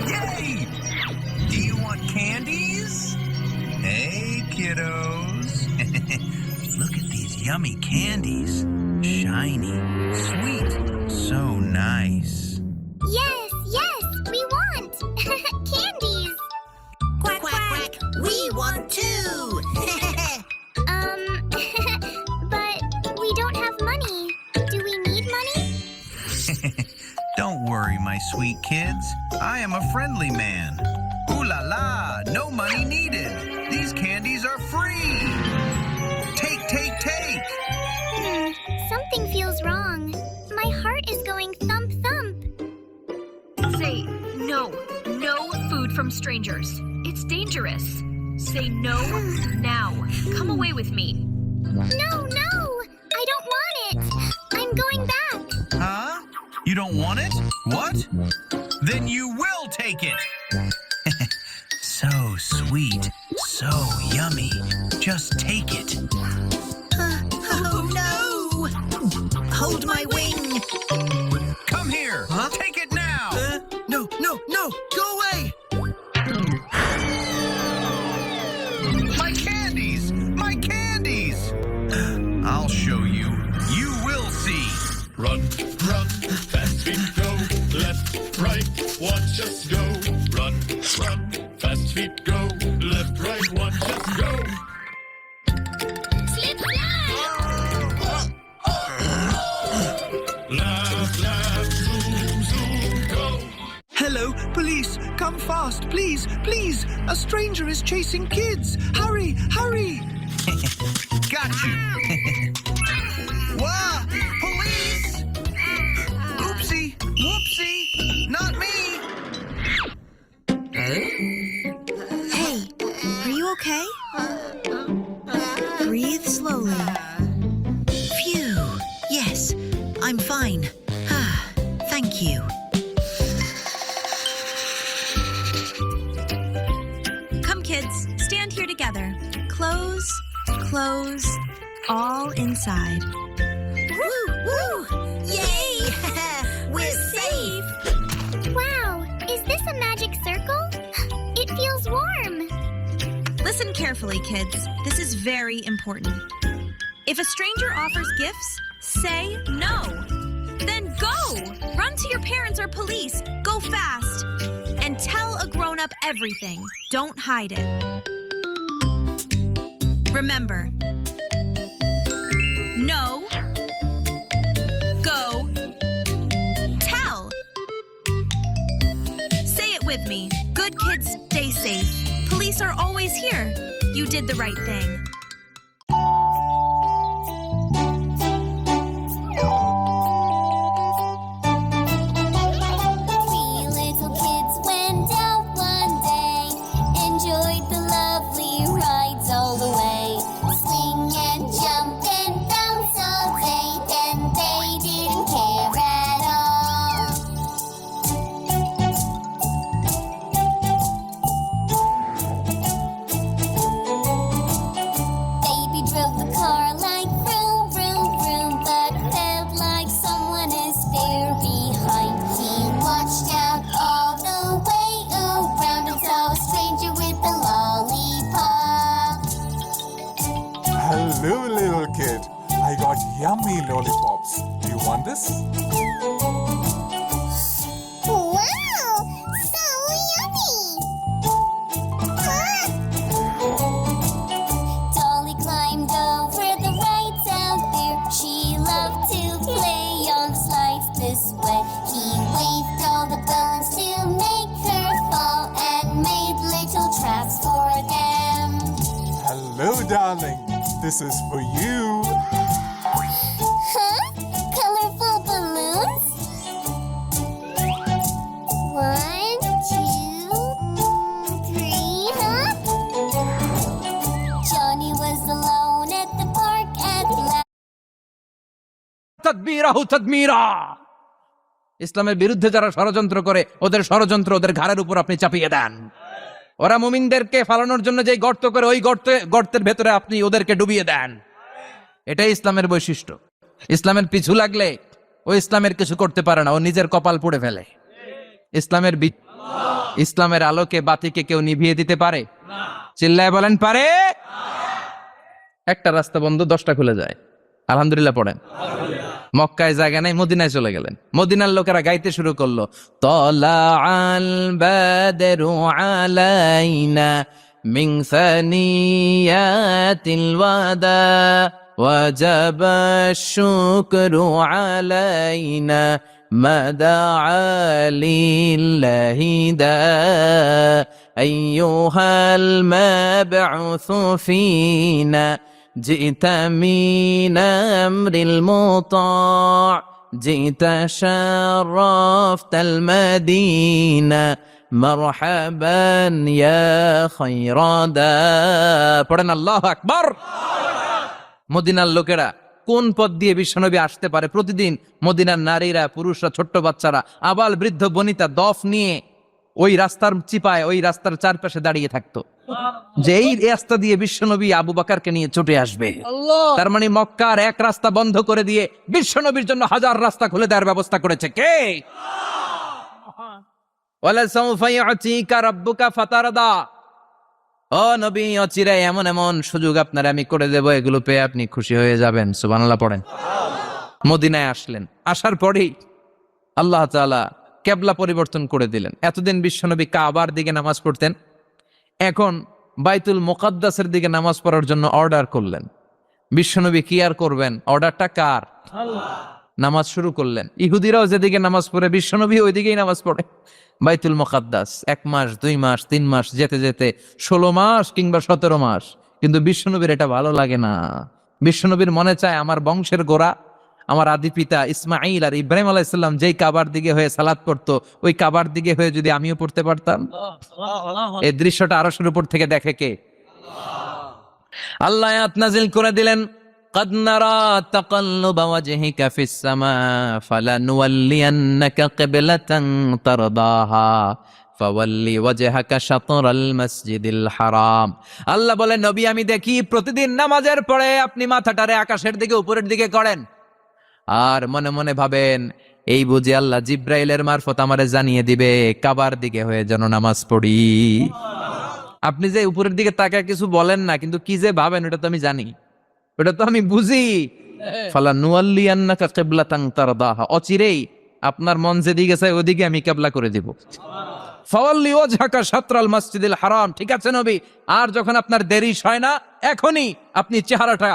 Yay! Do you want candies? Hey, kiddos. Look at these yummy candies. Shiny, sweet, so nice. Yes, we want candies. Quack, quack, we want too. But we don't have money. Do we need money? Don't worry, my sweet kids. I am a friendly man. Ooh la la, no money needed. These candies are free. Take. Something feels wrong. My heart is going thump thump. Say no food from strangers. It's dangerous. Say no now. Come away with me. No, I don't want it. I'm going back. Huh? You don't want it? What? Then you will take it. So sweet, so yummy. Just take it. Oh no! Hold my wing! Come here. Huh? Take it now. No, go away! My candies! I'll show you. You will see. Run, fast feet go. Left, right, watch us go. Run, fast feet go. Left, right, watch us go. Slip slide. Laugh, zoom, go. Hello, police! Come fast, please! A stranger is chasing kids! Hurry! Got you! Whoa! Police! Oopsie! Whoopsie! Not me! Hey, are you okay? Breathe slowly. Phew. Yes, I'm fine. Thank you. Come, kids. Stand here together. Close, all inside. Woo! Yay! We're safe! Wow, is this a magic circle? It feels warm. Listen carefully, kids. This is very important. If a stranger offers gifts, say no. Then go! Run to your parents or police. Go fast. And tell a grown-up everything. Don't hide it. Remember, no, go, tell. Say it with me. Good kids stay safe. Police police are always here. You did the right thing. Three little kids went out one day, enjoyed the lovely rides all the way. Swing and jump and bounce all day, and they didn't care at all. Baby drove the car like vroom, vroom, vroom, but felt like someone is there behind. He watched out all the way around and saw a stranger with a lollipop. Hello, little kid. I got yummy lollipops. Do you want this? Wow! So yummy! Dolly climbed over the rides out there. She loved to play on the slides this way. He waved all the balloons to make her fall and made little traps for them. Hello, darling. This is for you. Huh? Colorful balloons? 1, 2, 3, huh? Johnny was alone at the park at last. তাদবীরাহু তাদমীরা। ইসলামের বিরুদ্ধে যারা ষড়যন্ত্র করে ওদের ষড়যন্ত্র ওদের ঘাড়ের উপর আপনি চাপিয়ে দেন। ওরা মুমিনদেরকে ফালানোর জন্য যে গর্ত করে ওই গর্তের ভেতরে আপনি ওদেরকে ডুবিয়ে দেন। এটাই ইসলামের বৈশিষ্ট্য। ইসলামের পিছু লাগলে ও ইসলামের কিছু করতে পারে না, ও নিজের কপাল পুড়ে ফেলে। ইসলামের আলোকে বাতিকে কেউ নিভিয়ে দিতে পারে? চিল্লায় বলেন পারে? একটা রাস্তা বন্ধ, 10টা খুলে যায়। আলহামদুলিল্লাহ পড়েন। মক্কায় জায়গা নাই, মদিনায় চলে গেলেন। মদিনার লোকেরা গাইতে শুরু করলো, তলা আল বাদরু আলাইনা মিন সানিয়াতিল ওয়াদা ওয়াজাবা শুকরু আলাইনা মাদআ লিল্লাহি দা আইয়ুহাল মাবউসু ফিনা جئت من أمر المطاع جئت شرفت المدينة مرحبا يا خير دا পড়েন আল্লাহু আকবার। মদিনার লোকেরা কোন পথ দিয়ে বিশ্বনবী আসতে পারে? প্রতিদিন মদিনার নারীরা, পুরুষরা, ছোট্ট বাচ্চারা, আবাল বৃদ্ধ বনিতা দফ নিয়ে ওই রাস্তার চিপায় ওই রাস্তার চারপাশে দাঁড়িয়ে থাকতো যে এই রাস্তা দিয়ে বিশ্বনবী আবু বকরকে নিয়ে ছুটে আসবে। তার মানে মক্কার এক রাস্তা বন্ধ করে দিয়ে বিশ্বনবীর জন্য হাজার রাস্তা খুলে দেওয়ার ব্যবস্থা করেছে কে? ওয়ালা সাউফা ইউতিকা রাব্বুকা ফাতারদা। ও নবী, অচিরে এমন এমন সুযোগ আপনার আমি করে দেব, এগুলো পেয়ে আপনি খুশি হয়ে যাবেন। সুবহানাল্লাহ পড়েন। মদিনায় আসলেন, আসার পরেই আল্লাহ তাআলা কিবলা পরিবর্তন করে দিলেন। এতদিন বিশ্বনবী কাবার দিকে নামাজ পড়তেন, এখন বাইতুল মুকাদ্দাসের দিকে নামাজ পড়ার জন্য অর্ডার করলেন। বিশ্বনবী কি আর করবেন, অর্ডারটা কার? নামাজ শুরু করলেন। ইহুদিরাও যেদিকে নামাজ পড়ে বিশ্বনবী ওইদিকেই নামাজ পড়ে। বাইতুল মুকাদ্দাস 1 মাস 2 মাস 3 মাস যেতে যেতে 16 মাস কিংবা 17 মাস, কিন্তু বিশ্বনবীর এটা ভালো লাগে না। বিশ্বনবীর মনে চায় আমার বংশের গোড়া, আমার আদি পিতা ইসমাইল আর ইব্রাহিম আলাইহিস সালাম যেই কাবার দিকে হয়ে সালাত পড়তো, ওই কাবার দিকে হয়ে যদি আমিও পড়তে পারতাম। এই দৃশ্যটা আরশের উপর থেকে দেখে কে? আল্লাহ আয়াত নাযিল করে দিলেন, قد نرى تقلب وجهك في السماء فلنولينك قبلة ترضاها فولي وجهك شطر المسجد الحرام। আল্লাহ বলেন, নবী আমি দেখি প্রতিদিন নামাজের পরে আপনি মাথাটারে আকাশের দিকে উপরের দিকে করেন আর মনে মনে ভাবেন এই বুঝি আল্লাহ জিব্রাইলের মারফত আমারে জানিয়ে দিবে কাবার দিকে হয়ে যেন নামাজ পড়ি। আপনি যে উপরের দিকে তাকায় কিছু বলেন না, কিন্তু কি যে ভাবেন ওটা তো আমি জানি, ওটা তো আমি বুঝি। ফালানুয়াল্লিয়ান্নাকা কিবলাতান তারদাহা, অচিরেই আপনার মন যেদিকে চায় ওদিকে আমি কিবলা করে দিব। ফাওয়াল্লি ওয়াজহাকা শাতরাল মাসজিদিল হারাম। ঠিক আছে নবী, আর যখন আপনার দেরি হয় না, এখনই আপনি চেহারাটা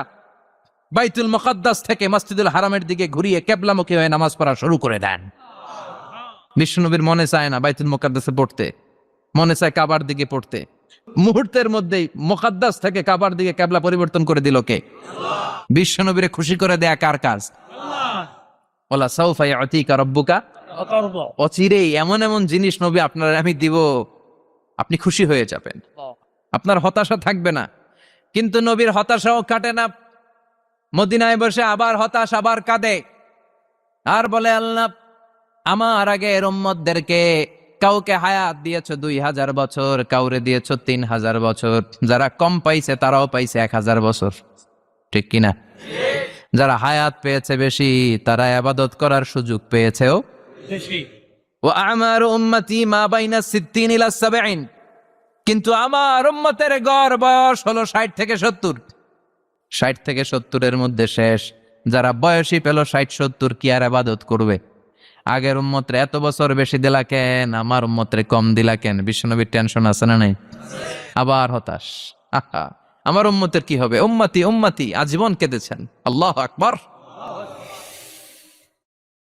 বাইতুল মুকাদ্দাস থেকে মসজিদুল হারামের দিকে ঘুরিয়ে কিবলামুখী হয়ে নামাজ পড়া শুরু করে দেন। বিশ্বনবীর মনে চায় না বাইতুল মুকাদ্দাসে পড়তে, মনে চায় কাবার দিকে পড়তে। মুহূর্তের মধ্যেই মুকাদ্দাস থেকে কাবার দিকে কিবলা পরিবর্তন করে দিল কে? বিশ্বনবীরে খুশি করে দেয়া কার কাজ? ওয়ালা সাউফা ইয়াতিকা রাব্বুকা, অচিরেই এমন এমন জিনিস নবী আপনার আমি দিব, আপনি খুশি হয়ে যাবেন, আপনার হতাশা থাকবে না। কিন্তু নবীর হতাশাও কাটে না, মদিনায় বসে আবার হতাশ, আবার কাঁদে, আর বলে আল্লাহ আমার আগের উম্মতদেরকে কাউকে হায়াত দিয়েছো 2000 বছর, কাউরে দিয়েছো 3000 বছর, যারা কম পাইছে তারাও পাইছে 1000 বছর, ঠিক কিনা? যারা হায়াত পেয়েছে বেশি তারা ইবাদত করার সুযোগ পেয়েছেও বেশি। ওয়া আমারু উম্মতি মা বাইনা 60 ইলা 70, কিন্তু আমার উম্মতের গড় বয়স হলো 60 থেকে 70। 60 থেকে 70 এর মধ্যে শেষ। যারা বয়সী পেল 60-70 কি আর ইবাদত করবে? আগের উম্মতরে এত বছর বেশি দিলা কেন, আমার উম্মতরে কম দিলা কেন? বিশ্বনবীর টেনশন আছে না নাই? আবার হতাশ, আহা আমার উম্মতের কি হবে? উম্মতি উম্মতি আজীবন কেঁদেছেন। আল্লাহু আকবার।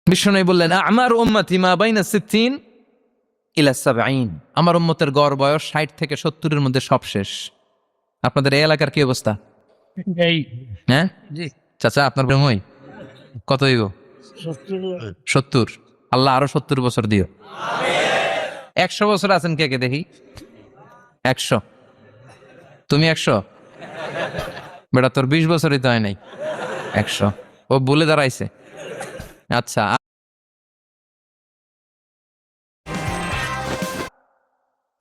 বিশ্বনবী বললেন আমার উম্মতি মা বাইনা 60 ইলা 70, আমার উম্মতের গড় বয়স 60 থেকে 70 এর মধ্যে সব শেষ। আপনাদের এই এলাকার কি অবস্থা? হ্যাঁ জি চাচা, আপনার ব্রহ্মই কত হইব? 70। আল্লাহ আরো 70 বছর দিও। 100 বছর আছেন কে কে দেখি? 100। তুমি 100? বেটা তোর 20 বছরই তো হয় নাই। 100 ও বলে দাঁড়াইছে। আচ্ছা,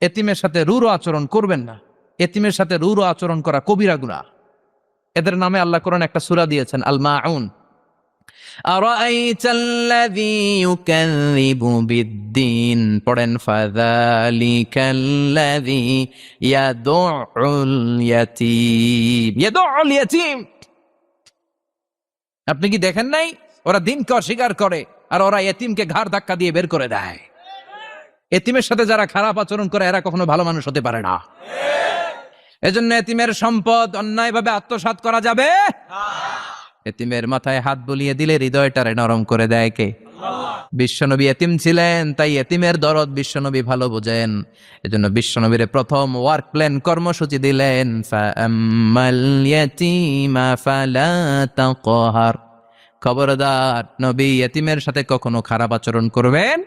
এতিমের সাথে রূঢ় আচরণ করবেন না। এতিমের সাথে রূঢ় আচরণ করা কবিরা গুনাহ। এদের নামে আল্লাহ কোরআন একটা সূরা দিয়েছেন, আল মাউন। আরাআইতাল্লাযী ইউকাযযিবু বিদ্দীন, পড়েন ফাযালিকাল্লাযী ইয়াদউল ইয়াতীম। ইয়াদউল ইয়াতীম, আপনি কি দেখেন নাই? ওরা দিনকে অস্বীকার করে আর ওরা এতিমকে ঘাড় ধাক্কা দিয়ে বের করে দেয়। এতিমের সাথে যারা খারাপ আচরণ করে এরা কখনো ভালো মানুষ হতে পারে না। এজন্য এতিমের সম্পদ অন্যায়ভাবে আত্মসাৎ করা যাবে না। এতিমের মাথায় হাত বুলিয়ে দিলে হৃদয়টারে নরম করে দেয় কে? বিশ্বনবী এতিম ছিলেন, তাই এতিমের দরদ বিশ্বনবী ভালো বোঝেন। এজন্য বিশ্বনবীর প্রথম ওয়ার্ক প্ল্যান কর্মসূচি দিলেন, ফাআম্মাল ইয়াতীমা ফালা তাকহার। খবরদার নবী এতিমের সাথে কখনো খারাপ আচরণ করবেন।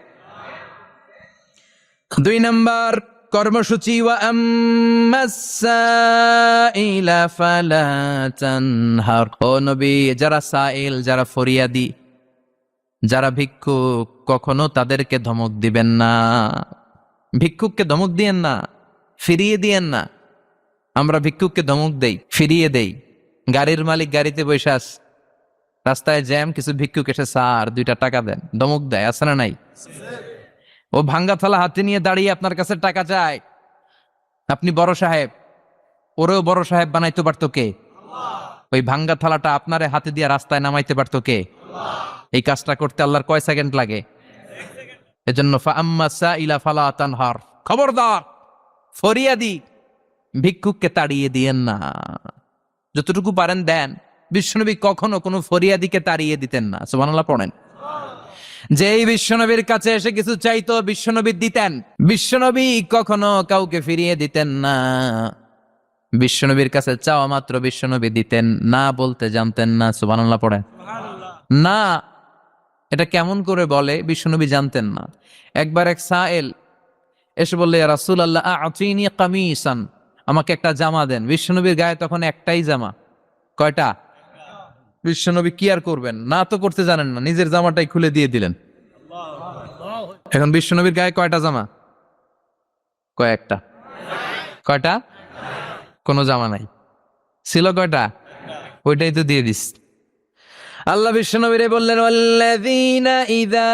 2 নাম্বার কর্মসূচি, ওয়া আম্মাস সাইলা ফালা তানহার। ও নবী, যারা সাইল, যারা ফরিয়াদি, যারা ভিক্ষুক, কখনো তাদেরকে ধমক দিবেন না। ভিক্ষুককে ধমক দিয়েন না, ফিরিয়ে দিয়েন না। আমরা ভিক্ষুককে ধমক দেই, ফিরিয়ে দেই। গাড়ির মালিক গাড়িতে বসে আছে, রাস্তায় জ্যাম, কিছু ভিক্ষুক এসে স্যার 2টা টাকা দেন, ধমক দেয়, আছে না নাই? ও ভাঙ্গা থালা হাতে নিয়ে দাঁড়িয়ে আপনার কাছে টাকা চায়। আপনি বড় সাহেব, ওরেও বড় সাহেব বানাইতে পারতো কে? ওই ভাঙ্গা থালাটা আপনারে হাতে দিয়ে রাস্তায় নামাইতে পারতো কে? এই কাজটা করতে আল্লাহর কয় সেকেন্ড লাগে? এজন্য ফাআম্মাস সাইলা ফালা তানহার, খবরদার ফরিয়াদি ভিক্ষুককে তাড়িয়ে দিয়েন না। যতটুকু পারেন দেন। বিশ্বনবী কখনো কোনো ফরিয়াদিকে তাড়িয়ে দিতেন না। সুবহানাল্লাহ পড়েন। যেই বিশ্বনবীর কাছে এসে কিছু চাইতো বিশ্বনবী দিতেন। বিশ্বনবী কখনো কাউকে ফিরিয়ে দিতেন না। বিশ্বনবীর কাছে চাওয়া মাত্র বিশ্বনবী দিতেন, না বলতে জানতেন না। সুবহানাল্লাহ পড়েন। না এটা কেমন করে বলে বিশ্বনবী জানতেন না। একবার এক সাইল এসে বললে, ইয়া রাসূলুল্লাহ আ'তিনি কামিসান, আমাকে একটা জামা দেন। বিশ্বনবীর গায়ে তখন একটাই জামা। কয়টা? বিশ্বনবী কি আর করবেন, না তো করতে জানেন না, নিজের জামাটাই খুলে দিয়ে দিলেন। এখন বিশ্বনবীর গায়ে কয়টা জামা? কয়েকটা। কয়টা? কোনো জামা নাই। ছিল কয়টা? ওইটাই তো দিয়ে দিস। আল্লাহ বিশ্বনবীরে বললেন, ওয়াল্লাযীনা ইযা